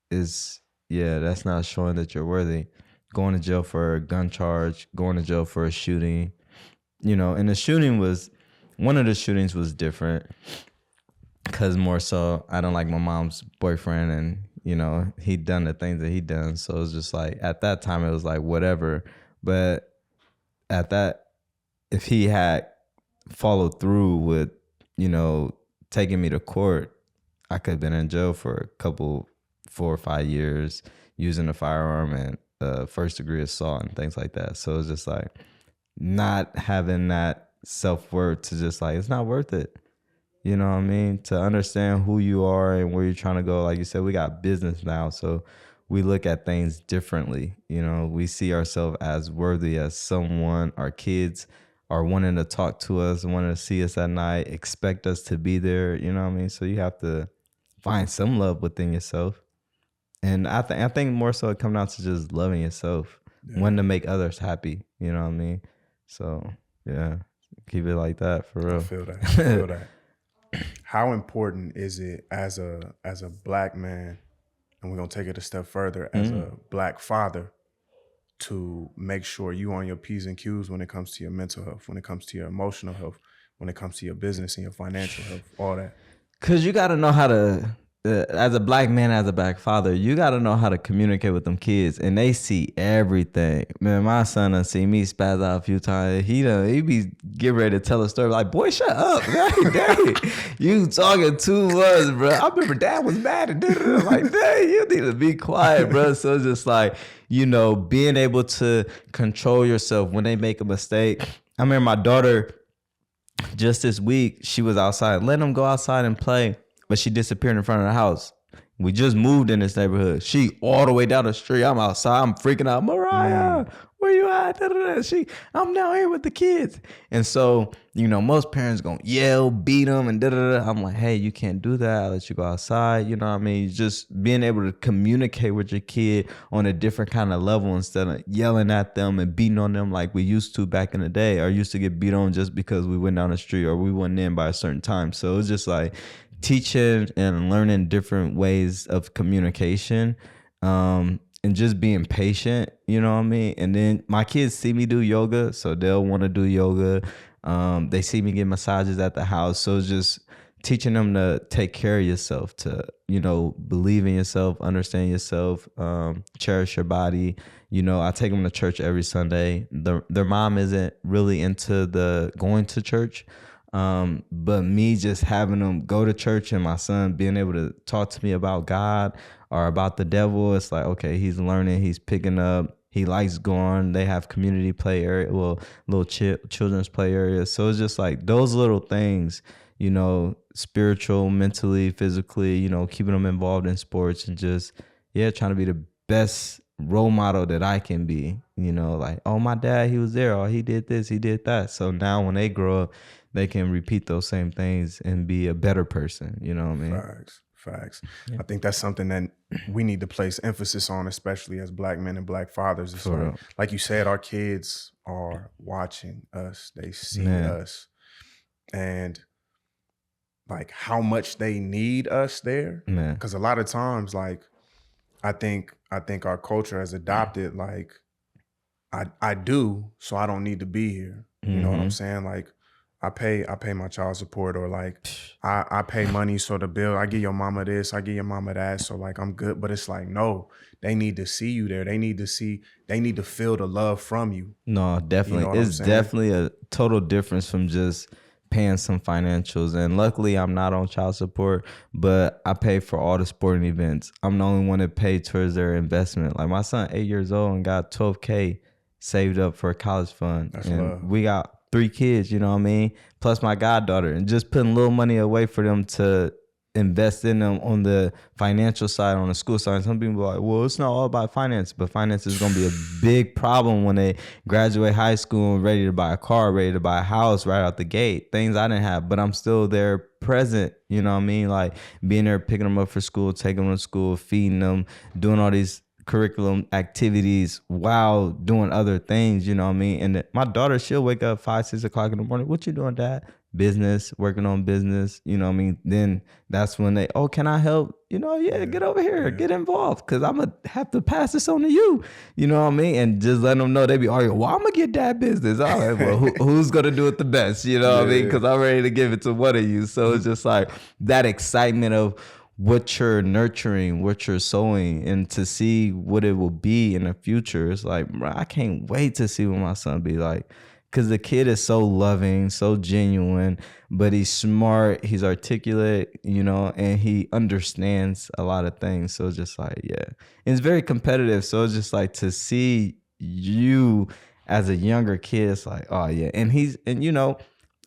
that's not showing that you're worthy. Going to jail for a gun charge, going to jail for a shooting, you know, and one of the shootings was different because more so I don't like my mom's boyfriend and, you know, he'd done the things that he'd done. So it was just like, at that time, it was like, whatever. But if he had followed through with, you know, taking me to court, I could have been in jail for a couple 4 or 5 years using a firearm and first degree assault and things like that. So it's just like not having that self-worth to just like, it's not worth it. You know what I mean? To understand who you are and where you're trying to go. Like you said, we got business now. So we look at things differently. You know, we see ourselves as worthy as someone. Our kids are wanting to talk to us, wanting to see us at night, expect us to be there. You know what I mean? So you have to find some love within yourself. And I think more so it comes down to just loving yourself, wanting to make others happy. You know what I mean? So yeah, keep it like that for real. I feel that. How important is it as a Black man, and we're gonna take it a step further, as a Black father, to make sure you on your P's and Q's when it comes to your mental health, when it comes to your emotional health, when it comes to your business and your financial health, all that? Cause you gotta know how to, as a Black man, as a Black father, you gotta know how to communicate with them kids, and they see everything. Man, my son done seen me spaz out a few times. He be getting ready to tell a story like, boy, shut up. Dang, you talking too much, bro. I remember dad was mad and I'm like, dang, you need to be quiet, bro. So it's just like, you know, being able to control yourself when they make a mistake. I remember my daughter, just this week, she was outside. Let them go outside and play, but she disappeared in front of the house. We just moved in this neighborhood. She all the way down the street. I'm outside. I'm freaking out. Mariah, where you at? I'm down here with the kids. And so, you know, most parents gonna yell, beat them, and I'm like, hey, you can't do that. I'll let you go outside. You know what I mean? Just being able to communicate with your kid on a different kind of level instead of yelling at them and beating on them like we used to back in the day, or used to get beat on just because we went down the street or we went in by a certain time. So it's just like teaching and learning different ways of communication, and just being patient, you know what I mean? And then my kids see me do yoga, so they'll want to do yoga. They see me get massages at the house. So it's just teaching them to take care of yourself, to, you know, believe in yourself, understand yourself, cherish your body. You know, I take them to church every Sunday. Their mom isn't really into the going to church. But me just having them go to church and my son being able to talk to me about God or about the devil, it's like, okay, he's learning, he's picking up. He likes going. They have community play area, well, little children's play areas. So it's just like those little things, you know, spiritual, mentally, physically, you know, keeping them involved in sports and just, yeah, trying to be the best role model that I can be, you know, like, oh, my dad, he was there, or he did this, he did that. So now when they grow up, they can repeat those same things and be a better person, you know what I mean? Facts. Yeah. I think that's something that we need to place emphasis on, especially as Black men and Black fathers. It's like you said, our kids are watching us. They see us. And like how much they need us there. Because a lot of times, like, I think our culture has adopted, like, I do, so I don't need to be here. You know what I'm saying? Like, I pay my child support, or like I pay money so the bill, I give your mama this, I give your mama that, so like I'm good. But it's like, no, they need to see you there. They need to feel the love from you. No, definitely. You know it's definitely a total difference from just paying some financials. And luckily I'm not on child support, but I pay for all the sporting events. I'm the only one that paid towards their investment. Like my son, 8 years old, and got $12K saved up for a college fund. That's and love. We got 3 kids, you know what I mean? Plus my goddaughter, and just putting a little money away for them to invest in them on the financial side, on the school side. Some people are like, well, it's not all about finance, but finance is going to be a big problem when they graduate high school and ready to buy a car, ready to buy a house right out the gate. Things I didn't have, but I'm still there present, you know what I mean? Like being there, picking them up for school, taking them to school, feeding them, doing all these curriculum activities while doing other things, you know what I mean? And my daughter, she'll wake up 5, 6 o'clock in the morning. What you doing, Dad? Business, working on business, you know what I mean? Then that's when they, oh, can I help? You know, yeah. Get over here, get involved, because I'm going to have to pass this on to you, you know what I mean? And just let them know, they be arguing, well, I'm going to get that business. All right, well, who's going to do it the best, you know what I mean? Because I'm ready to give it to one of you. So it's just like that excitement of what you're nurturing, what you're sowing, and to see what it will be in the future. It's like, bro, I can't wait to see what my son be like. Because the kid is so loving, so genuine, but he's smart, he's articulate, you know, and he understands a lot of things. So it's just like, yeah. And it's very competitive. So it's just like to see you as a younger kid, it's like, oh, yeah. And you know,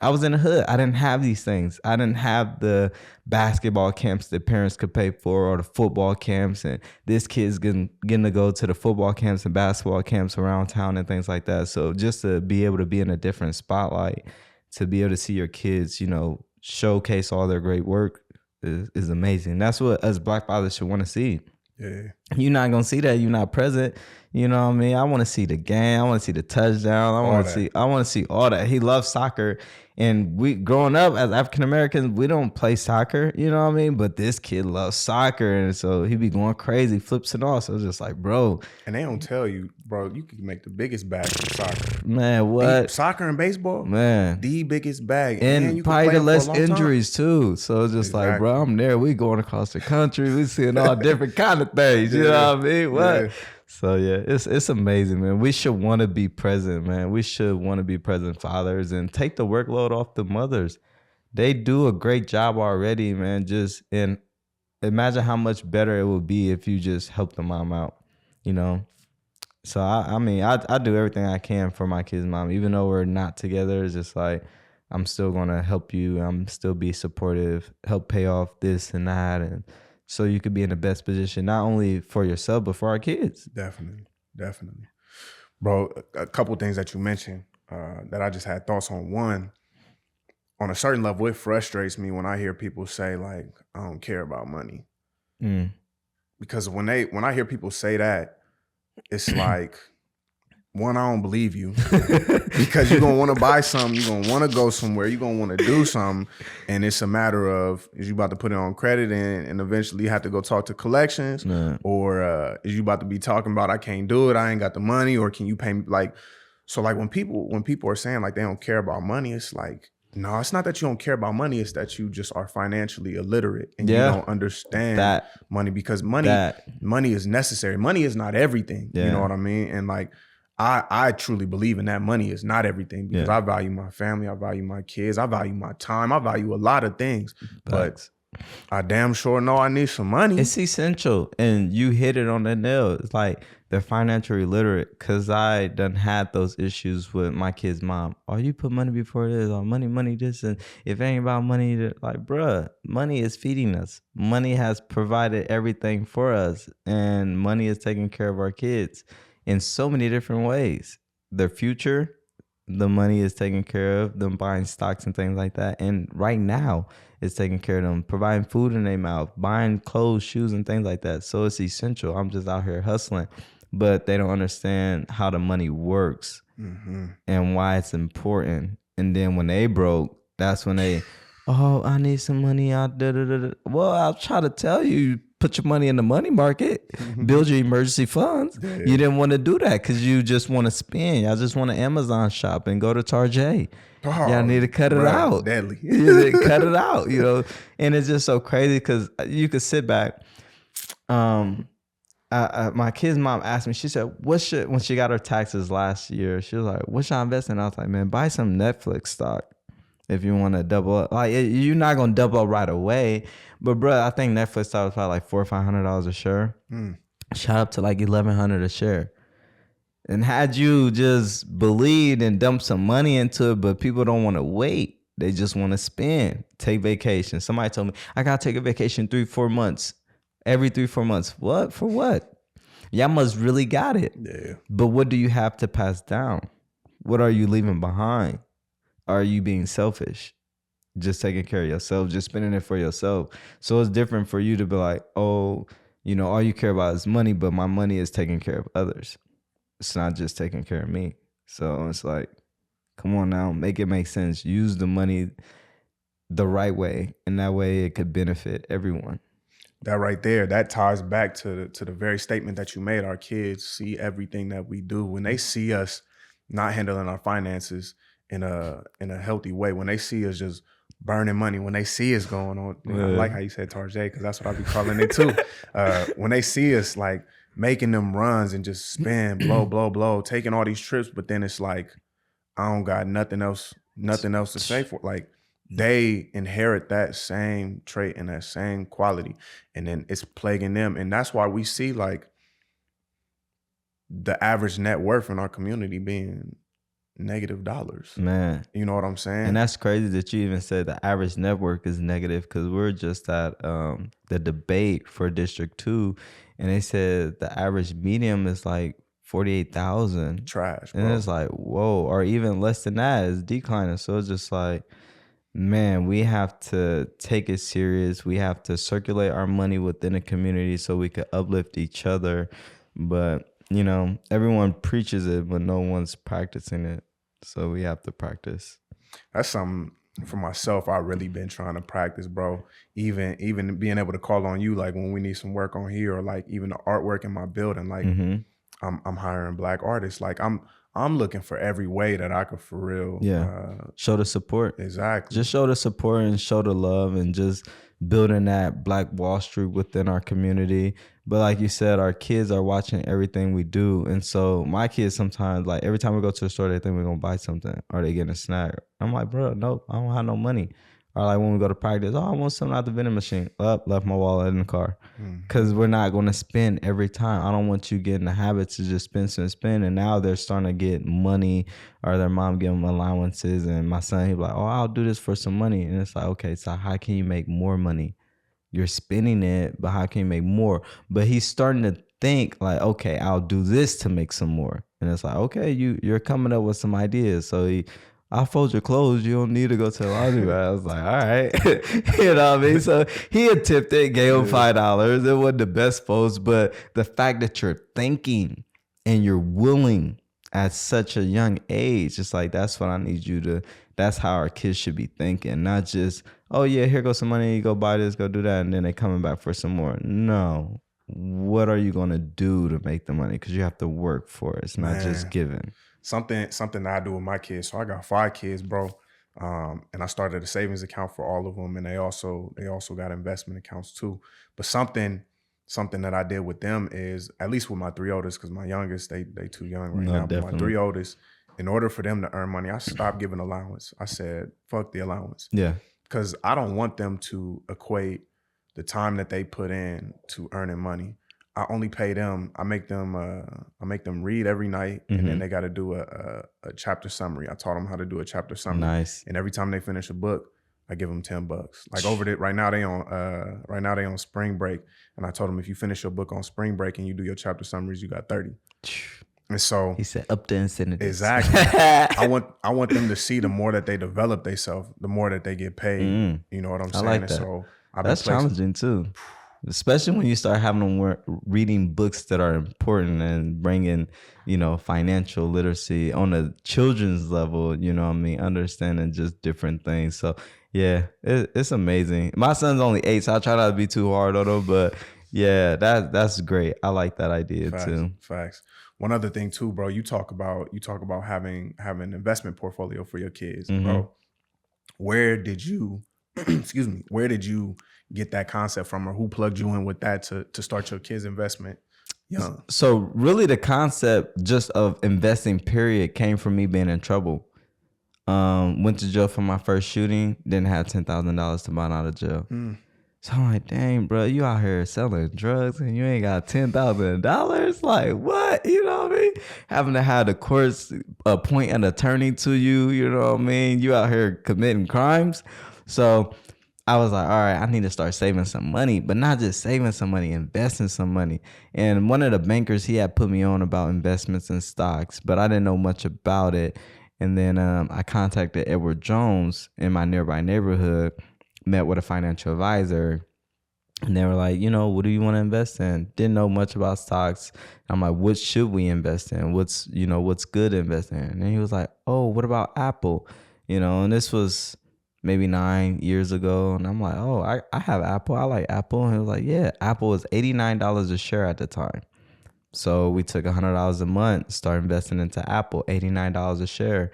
I was in the hood. I didn't have these things. I didn't have the basketball camps that parents could pay for, or the football camps. And this kid's getting to go to the football camps and basketball camps around town and things like that. So just to be able to be in a different spotlight, to be able to see your kids, you know, showcase all their great work is amazing. That's what us Black fathers should want to see. Yeah. You're not going to see that. You're not present. You know what I mean? I want to see the game. I want to see the touchdown. I want to see all that. He loves soccer. And we growing up as African Americans, we don't play soccer, you know what I mean? But this kid loves soccer, and so he be going crazy, flips it off. So it's just like, bro. And they don't tell you, bro, you can make the biggest bag from soccer. Man, what? Soccer and baseball? Man. The biggest bag. And you probably the less injuries too. So it's just like, bro, I'm there. We going across the country. We seeing all different kind of things. You know what I mean? What? Yeah. So yeah, it's amazing, man. We should want to be present, man. We should want to be present fathers and take the workload off the mothers. They do a great job already, man. And imagine how much better it would be if you just help the mom out, you know? So I mean, I do everything I can for my kid's mom, even though we're not together. It's just like, I'm still going to help you. I'm still be supportive, help pay off this and that. And so you could be in the best position, not only for yourself, but for our kids. Definitely. Bro, a couple things that you mentioned that I just had thoughts on. One, on a certain level, it frustrates me when I hear people say, like, I don't care about money. Because when I hear people say that, it's like, one, I don't believe you. Because you're going to want to buy something. You're going to want to go somewhere. You're going to want to do something. And it's a matter of, is you about to put it on credit and eventually you have to go talk to collections? Or is you about to be talking about, I can't do it, I ain't got the money, or can you pay me? Like, so like when people are saying like they don't care about money, it's like, no, it's not that you don't care about money. It's that you just are financially illiterate and you don't understand that money, because money is necessary. Money is not everything. You know what I mean? And like, I truly believe in that money is not everything, because Yeah. I value my family, I value my kids, I value my time, I value a lot of things. Facts. But I damn sure know I need some money. It's essential, and you hit it on the nail. It's like they're financially illiterate, because I done had those issues with my kid's mom. Oh, you put money before this, or money this, and if it ain't about money, like, bruh, money is feeding us. Money has provided everything for us, and money is taking care of our kids in so many different ways. Their future, the money is taking care of them, buying stocks and things like that. And right now, it's taking care of them, providing food in their mouth, buying clothes, shoes, and things like that. So it's essential. I'm just out here hustling, but they don't understand how the money works and why it's important. And then when they broke, that's when they, oh, I need some money out. Well, I'll try to tell you, put your money in the money market, build your emergency funds. Yeah. You didn't want to do that because you just want to spend. Y'all just want to Amazon shop and go to Target. Y'all need to cut it out. Deadly. Cut it out, you know. And it's just so crazy because you could sit back. My kid's mom asked me, she said, when she got her taxes last year, she was like, what should I invest in? I was like, man, buy some Netflix stock if you want to double up. Like, you're not going to double up right away. But, bro, I think Netflix stock was probably like $400 or $500 a share. Shot up to like $1,100 a share. And had you just believed and dumped some money into it, but people don't want to wait. They just want to spend, take vacation. Somebody told me, I got to take a vacation 3-4 months. Every 3-4 months. What? For what? Y'all must really got it. Yeah. But what do you have to pass down? What are you leaving behind? Are you being selfish? Just taking care of yourself, just spending it for yourself. So it's different for you to be like, oh, you know, all you care about is money, but my money is taking care of others. It's not just taking care of me. So it's like, come on now, make it make sense. Use the money the right way, and that way it could benefit everyone. That right there, that ties back to the very statement that you made. Our kids see everything that we do. When they see us not handling our finances in a healthy way, when they see us just burning money, when they see us going on, I like how you said Target, because that's what I be calling it too. When they see us like making them runs and just spend, blow, taking all these trips, but then it's like, I don't got nothing else to say for, like, they inherit that same trait and that same quality, and then it's plaguing them. And that's why we see like the average net worth in our community being negative dollars. Man, you know what I'm saying? And that's crazy that you even said the average net worth is negative, because we're just at the debate for District 2, and they said the average medium is like 48,000. Trash, bro. And it's like, whoa, or even less than that is declining. So it's just like, man, we have to take it serious. We have to circulate our money within the community so we can uplift each other. But, you know, everyone preaches it, but no one's practicing it. So we have to practice. That's something for myself I really been trying to practice, bro. Even being able to call on you, like when we need some work on here, or like even the artwork in my building, like I'm hiring Black artists. Like I'm looking for every way that I could, for real. Yeah. Show the support. Exactly. Just show the support and show the love, and just building that Black Wall Street within our community. But like you said, our kids are watching everything we do. And so my kids sometimes, like every time we go to the store, they think we're going to buy something, or they getting a snack. I'm like, bro, no, I don't have no money. Or like when we go to practice, oh, I want something out the vending machine. Left my wallet in the car. Because we're not going to spend every time. I don't want you getting the habit to just spend. And now they're starting to get money, or their mom give them allowances. And my son, he's like, oh, I'll do this for some money. And it's like, okay, so how can you make more money? You're spending it, but how can you make more? But he's starting to think like, okay, I'll do this to make some more. And it's like, okay, you're coming up with some ideas. So I'll fold your clothes. You don't need to go to the laundry. I was like, all right. You know what I mean? So he attempted, gave him $5. It wasn't the best folds, but the fact that you're thinking and you're willing at such a young age, it's like, that's what I need you to, that's how our kids should be thinking. Not just, oh yeah, here goes some money, you go buy this, go do that, and then they coming back for some more. No. What are you going to do to make the money? Because you have to work for it. It's not just given. Something that I do with my kids. So I got 5 kids, bro. And I started a savings account for all of them. And they also got investment accounts too. But something something that I did with them is, at least with my 3 oldest, because my youngest, they too young right No, now. But my definitely. 3 oldest, in order for them to earn money, I stopped giving allowance. I said, fuck the allowance. Yeah. Because I don't want them to equate the time that they put in to earning money. I only pay them. I make them read every night, and then they got to do a chapter summary. I taught them how to do a chapter summary. Nice. And every time they finish a book, I give them $10. Like over there right now, they on spring break, and I told them, if you finish your book on spring break and you do your chapter summaries, you got 30. And so he said up the incentives. Exactly. I want them to see the more that they develop themselves, the more that they get paid. You know what I'm saying? I like and that. So that's challenging too, especially when you start having them reading books that are important and bringing, you know, financial literacy on a children's level. You know what I mean? Understanding just different things. So yeah, it's amazing. My son's only 8, so I try not to be too hard on him, but yeah, that's great. I like that idea too. Facts. One other thing too, bro, you talk about having an investment portfolio for your kids, bro. Where did you excuse me, where did you get that concept from, or who plugged you in with that to start your kids' investment young? So really the concept just of investing period came from me being in trouble. Went to jail for my first shooting, didn't have $10,000 to buy out of jail. So I'm like, dang, bro, you out here selling drugs and you ain't got $10,000? Like, what? You know what I mean? Having to have the courts appoint an attorney to you, you know what I mean? You out here committing crimes. So I was like, all right, I need to start saving some money, but not just saving some money, investing some money. And one of the bankers, he had put me on about investments in stocks, but I didn't know much about it. And then I contacted Edward Jones in my nearby neighborhood, met with a financial advisor, and they were like, you know, what do you want to invest in? Didn't know much about stocks. I'm like, what should we invest in? What's good to invest in? And he was like, oh, what about Apple? You know, and this was maybe 9 years ago. And I'm like, oh, I have Apple. I like Apple. And he was like, yeah, Apple was $89 a share at the time. So we took $100 a month, started investing into Apple, $89 a share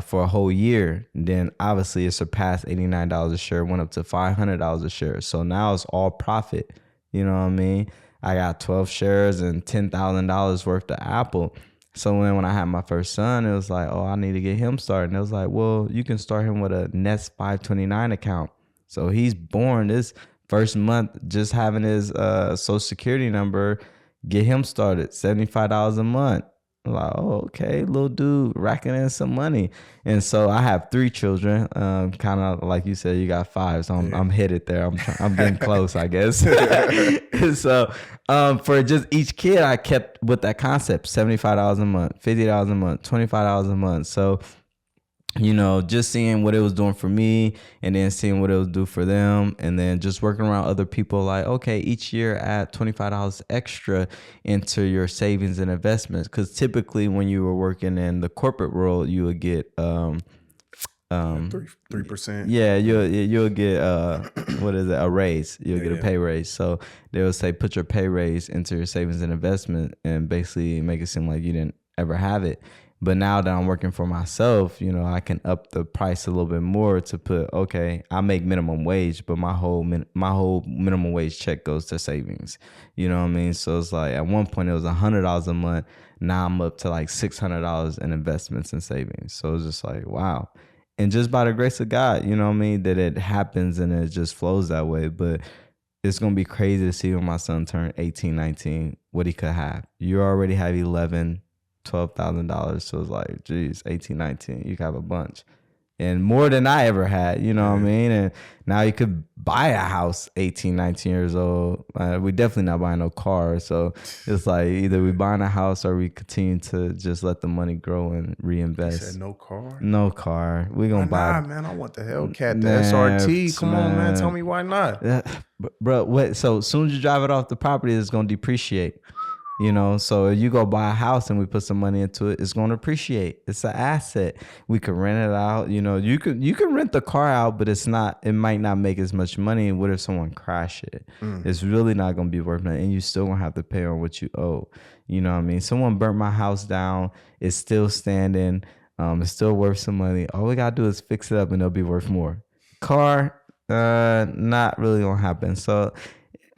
for a whole year. And then obviously it surpassed $89 a share, went up to $500 a share. So now it's all profit. You know what I mean? I got 12 shares and $10,000 worth of Apple. So when I had my first son, it was like, oh, I need to get him started. And it was like, well, you can start him with a Nest 529 account. So he's born this first month, just having his social security number, get him started, $75 a month. I'm like, oh, okay, little dude racking in some money. And so I have 3 children, kind of like you said, you got 5. So I'm headed there. I'm getting close, I guess. And so for just each kid, I kept with that concept, $75 a month, $50 a month, $25 a month. So, you know, just seeing what it was doing for me and then seeing what it would do for them, and then just working around other people, like, okay, each year add $25 extra into your savings and investments. Because typically when you were working in the corporate world, you would get 3%. Yeah, you'll get a raise. You'll get a pay raise. So they will say put your pay raise into your savings and investment, and basically make it seem like you didn't ever have it. But now that I'm working for myself, you know, I can up the price a little bit more to put, okay, I make minimum wage, but my whole minimum wage check goes to savings. You know what I mean? So it's like at one point it was $100 a month. Now I'm up to like $600 in investments and savings. So it's just like, wow. And just by the grace of God, you know what I mean, that it happens and it just flows that way. But it's going to be crazy to see when my son turn 18, 19, what he could have. You already have $12,000. So it's like, geez, 18, 19, you can have a bunch. And more than I ever had, you know what I mean? And now you could buy a house 18, 19 years old. We definitely not buying no car. So it's like either we buying a house or we continue to just let the monmoney grow and reinvest. You said no car? No car. We gonna buy. Nah, man, I want the Hellcat, the SRT. Come on, man. Tell me why not. Bro, what? So as soon as you drive it off the property, it's gonna depreciate. You know, so if you go buy a house and we put some money into it, it's going to appreciate. It's an asset. We could rent it out. You know, you can rent the car out, but it might not make as much money. What if someone crash it? It's really not going to be worth nothing. And you still going to have to pay on what you owe. You know what I mean? Someone burnt my house down. It's still standing. It's still worth some money. All we got to do is fix it up and it'll be worth more. Car, not really going to happen. So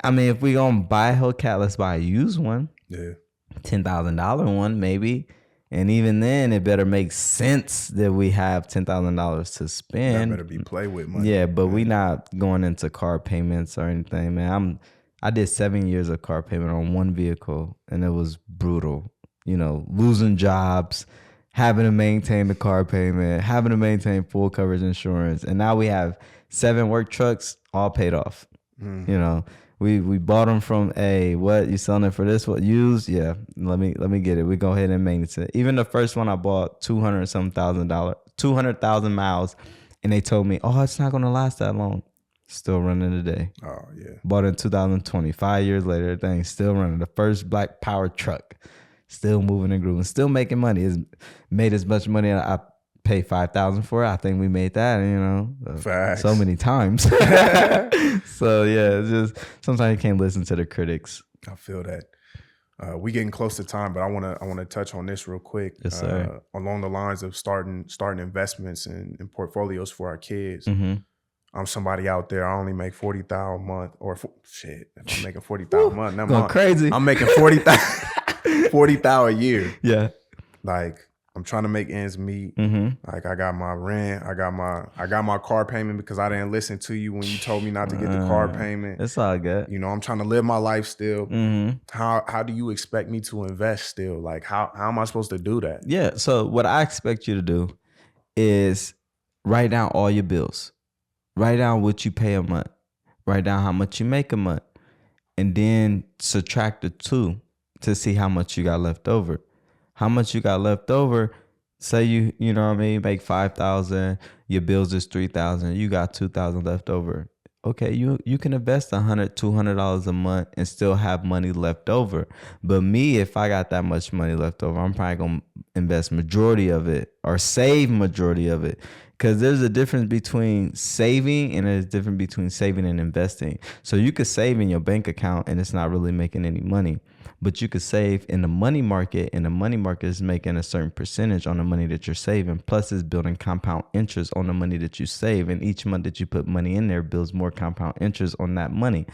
I mean, if we gonna buy a Hellcat, let's buy a used one. Yeah. $10,000 one maybe. And even then, it better make sense that we have $10,000 to spend. That better be play with money. Yeah, but we not going into car payments or anything, man. I did 7 years of car payment on one vehicle, and it was brutal. You know, losing jobs, having to maintain the car payment, having to maintain full coverage insurance, and now we have 7 work trucks all paid off. You know, we bought them from what you selling it for this? What used? Yeah, let me get it. We go ahead and maintenance it. Even the first one I bought, $200,000 miles, and they told me, oh, it's not gonna last that long. Still running today. Oh yeah. Bought it in 2020. 5 years later, that thing still running. The first Black Power truck, still moving and grooving, still making money. It's made as much money. I paid $5,000 for it. I think we made that, Facts. so many times. So yeah, it's just sometimes you can't listen to the critics. I feel that. We getting close to time, but I wanna touch on this real quick. Yes, sir. Along the lines of starting investments and portfolios for our kids. Mm-hmm. I'm somebody out there. I only make $40,000 a month, or shit. If I'm making $40,000 a month, that Going month, crazy. I'm making $40,000 a year. Yeah. Like, I'm trying to make ends meet. Mm-hmm. Like, I got my rent. I got my car payment because I didn't listen to you when you told me not to get the car payment. It's all good. You know, I'm trying to live my life still. Mm-hmm. How do you expect me to invest still? Like, how am I supposed to do that? Yeah. So what I expect you to do is write down all your bills. Write down what you pay a month. Write down how much you make a month. And then subtract the 2 to see how much you got left over. How much you got left over, say you know what I mean, make $5,000, your bills is $3,000, you got $2,000 left over. Okay, you can invest $100, $200 a month and still have money left over. But me, if I got that much money left over, I'm probably gonna invest majority of it or save majority of it. Because there's a difference between saving and there's a difference between saving and investing. So you could save in your bank account and it's not really making any money. But you could save in the money market, and the money market is making a certain percentage on the money that you're saving. Plus, it's building compound interest on the money that you save. And each month that you put money in there builds more compound interest on that money.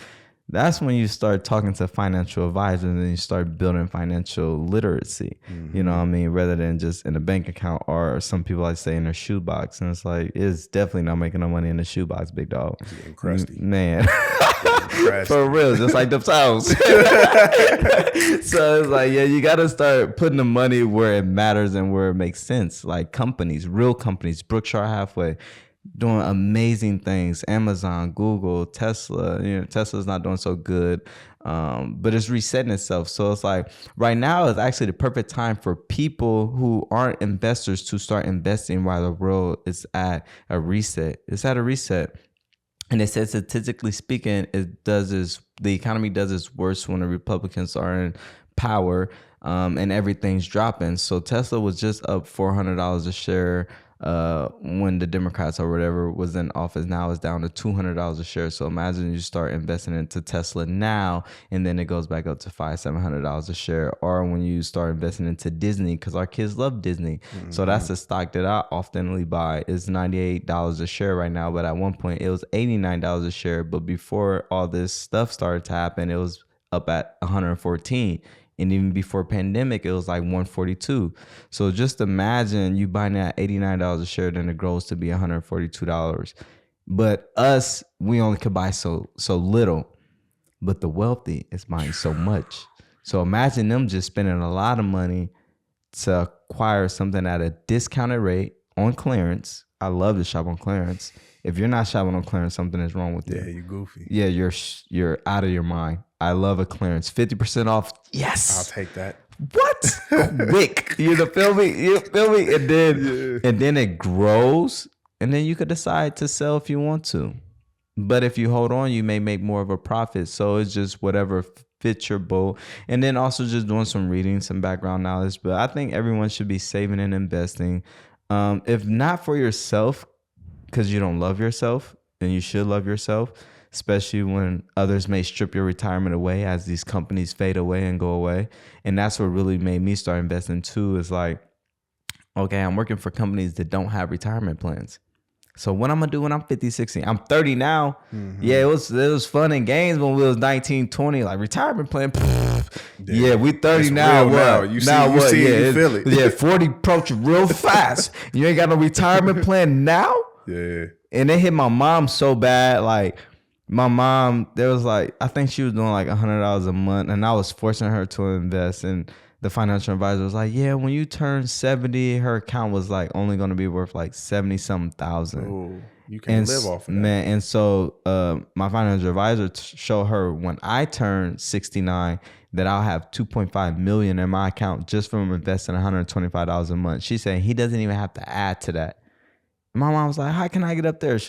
That's when you start talking to financial advisors and you start building financial literacy. Mm-hmm. You know what I mean? Rather than just in a bank account, or some people like say in their shoebox. And it's like, it's definitely not making no money in the shoebox, big dog. It's getting crusty. Man. For real, just like them sounds. So it's like, yeah, you got to start putting the money where it matters and where it makes sense. Like companies, real companies, Berkshire Hathaway, doing amazing things. Amazon, Google, Tesla. Tesla's not doing so good, but it's resetting itself. So it's like right now is actually the perfect time for people who aren't investors to start investing while the world is at a reset. It's at a reset. And it says, statistically speaking, the economy does its worst when the Republicans are in power, and everything's dropping. So Tesla was just up $400 a share when the Democrats or whatever was in office. Now it's down to $200 a share. So imagine you start investing into Tesla now, and then it goes back up to $500-$700 a share. Or when you start investing into Disney, because our kids love Disney. Mm-hmm. So that's a stock that I oftenly buy. It's $98 a share right now, but at one point it was $89 a share. But before all this stuff started to happen, it was up at $114. And even before pandemic, it was like $142. So just imagine you buying that $89 a share, then it grows to be $142. But us, we only could buy so little. But the wealthy is buying so much. So imagine them just spending a lot of money to acquire something at a discounted rate on clearance. I love to shop on clearance. If you're not shopping on clearance, something is wrong with you. Yeah, you're goofy. Yeah, you're out of your mind. I love a clearance. 50% off. Yes. I'll take that. What? Quick. You feel me? And then it grows, and then you could decide to sell if you want to. But if you hold on, you may make more of a profit. So it's just whatever fits your boat. And then also just doing some reading, some background knowledge. But I think everyone should be saving and investing. If not for yourself, because you don't love yourself, then you should love yourself, especially when others may strip your retirement away as these companies fade away and go away. And that's what really made me start investing too, is like, okay, I'm working for companies that don't have retirement plans. So what I'm gonna do when I'm 50, 60? I'm 30 now. Yeah, it was fun and games when we was 19, 20, like retirement plan. Yeah, we 30 now. What? Now. You see, now you what? see Yeah, it, you feel it. Yeah, 40 approaching real fast. You ain't got no retirement plan now? Yeah. And it hit my mom so bad. Like my mom, there was like, I think she was doing like $100 a month, and I was forcing her to invest. And the financial advisor was like, yeah, when you turn 70, her account was like only going to be worth like 70-something thousand. Oh, you can't live off of that. Man, and so my financial advisor showed her when I turned 69 that I'll have 2.5 million in my account just from investing $125 a month. She said he doesn't even have to add to that. My mom was like, how can I get up there?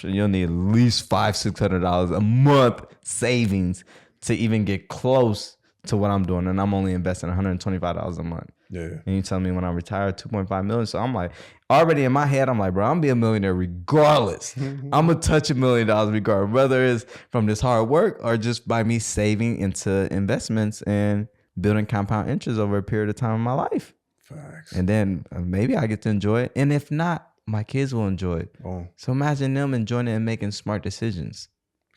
You'll need at least $500-$600 a month savings to even get close to what I'm doing. And I'm only investing $125 a month. Yeah. And you tell me when I retire, 2.5 million. So I'm like, already in my head, I'm like, bro, I'm gonna be a millionaire regardless. I'm gonna touch $1 million regardless, whether it's from this hard work or just by me saving into investments and building compound interest over a period of time in my life. Facts. And then maybe I get to enjoy it. And if not, my kids will enjoy it. Oh. So imagine them enjoying it and making smart decisions.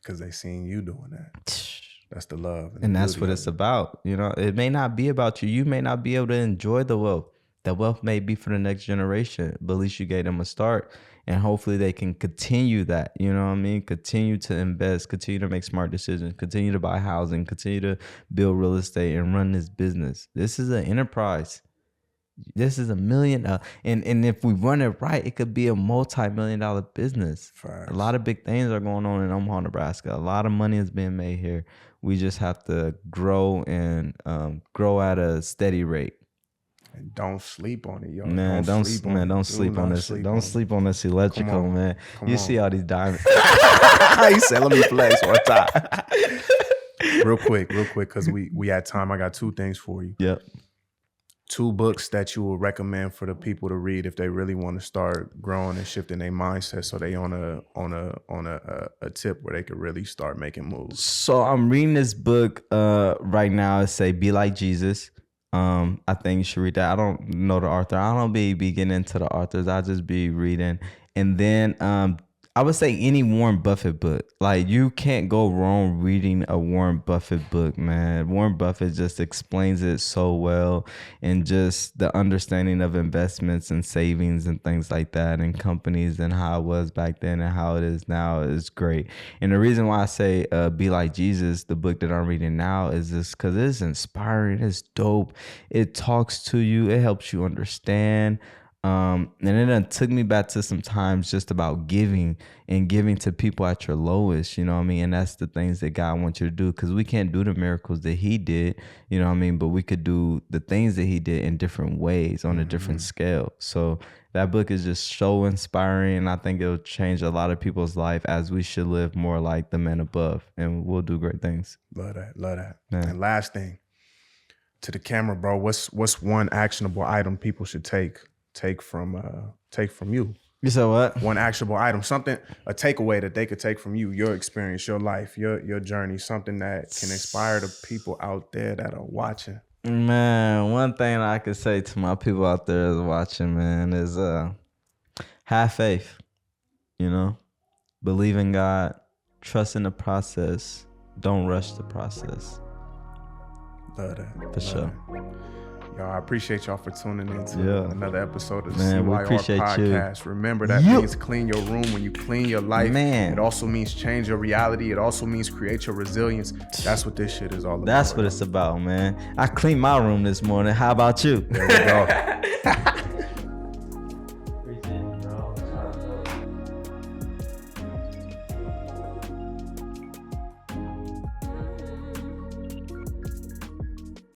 Because they seen you doing that. That's the love. And that's what it's about. You know, it may not be about you. You may not be able to enjoy the wealth. The wealth may be for the next generation, but at least you gave them a start. And hopefully they can continue that. You know what I mean? Continue to invest, continue to make smart decisions, continue to buy housing, continue to build real estate and run this business. This is an enterprise. This is $1 million. And if we run it right, it could be a multi-million-dollar business. Facts. A lot of big things are going on in Omaha, Nebraska. A lot of money is being made here. We just have to grow and grow at a steady rate. And don't sleep on it, yo. Man, don't sleep on this. Don't sleep on this electrical, man. You see all these diamonds. He said, let me flex one time. Real quick, because we had time. I got 2 things for you. Yep. 2 books that you would recommend for the people to read if they really want to start growing and shifting their mindset, so they on a tip where they could really start making moves. So I'm reading this book right now. It say Be Like Jesus. I think you should read that. I don't know the author. I don't be getting into the authors. I just be reading. And then I would say any Warren Buffett book. Like, you can't go wrong reading a Warren Buffett book, man. Warren Buffett just explains it so well, and just the understanding of investments and savings and things like that, and companies, and how it was back then and how it is now is great. And the reason why I say Be Like Jesus, the book that I'm reading now, is this because it's inspiring. It's dope. It talks to you. It helps you understand. And it done took me back to some times just about giving to people at your lowest, you know what I mean? And that's the things that God wants you to do, because we can't do the miracles that he did, you know what I mean? But we could do the things that he did in different ways on a different scale. So that book is just so inspiring, and I think it'll change a lot of people's life, as we should live more like the men above, and we'll do great things. Love that. Man. And last thing, to the camera, bro, what's one actionable item people should take from you? You said what? One actionable item, something, a takeaway that they could take from you, your experience, your life, your journey, something that can inspire the people out there that are watching. Man, one thing I could say to my people out there is watching, man, is have faith, you know, believe in God, trust in the process, don't rush the process. Love that. For sure. Y'all, I appreciate y'all for tuning in to another episode of the CYR podcast. Remember, that means clean your room. When you clean your life, it also means change your reality. It also means create your resilience. That's what this shit is all about. That's what it's about, man. I cleaned my room this morning. How about you? There we go.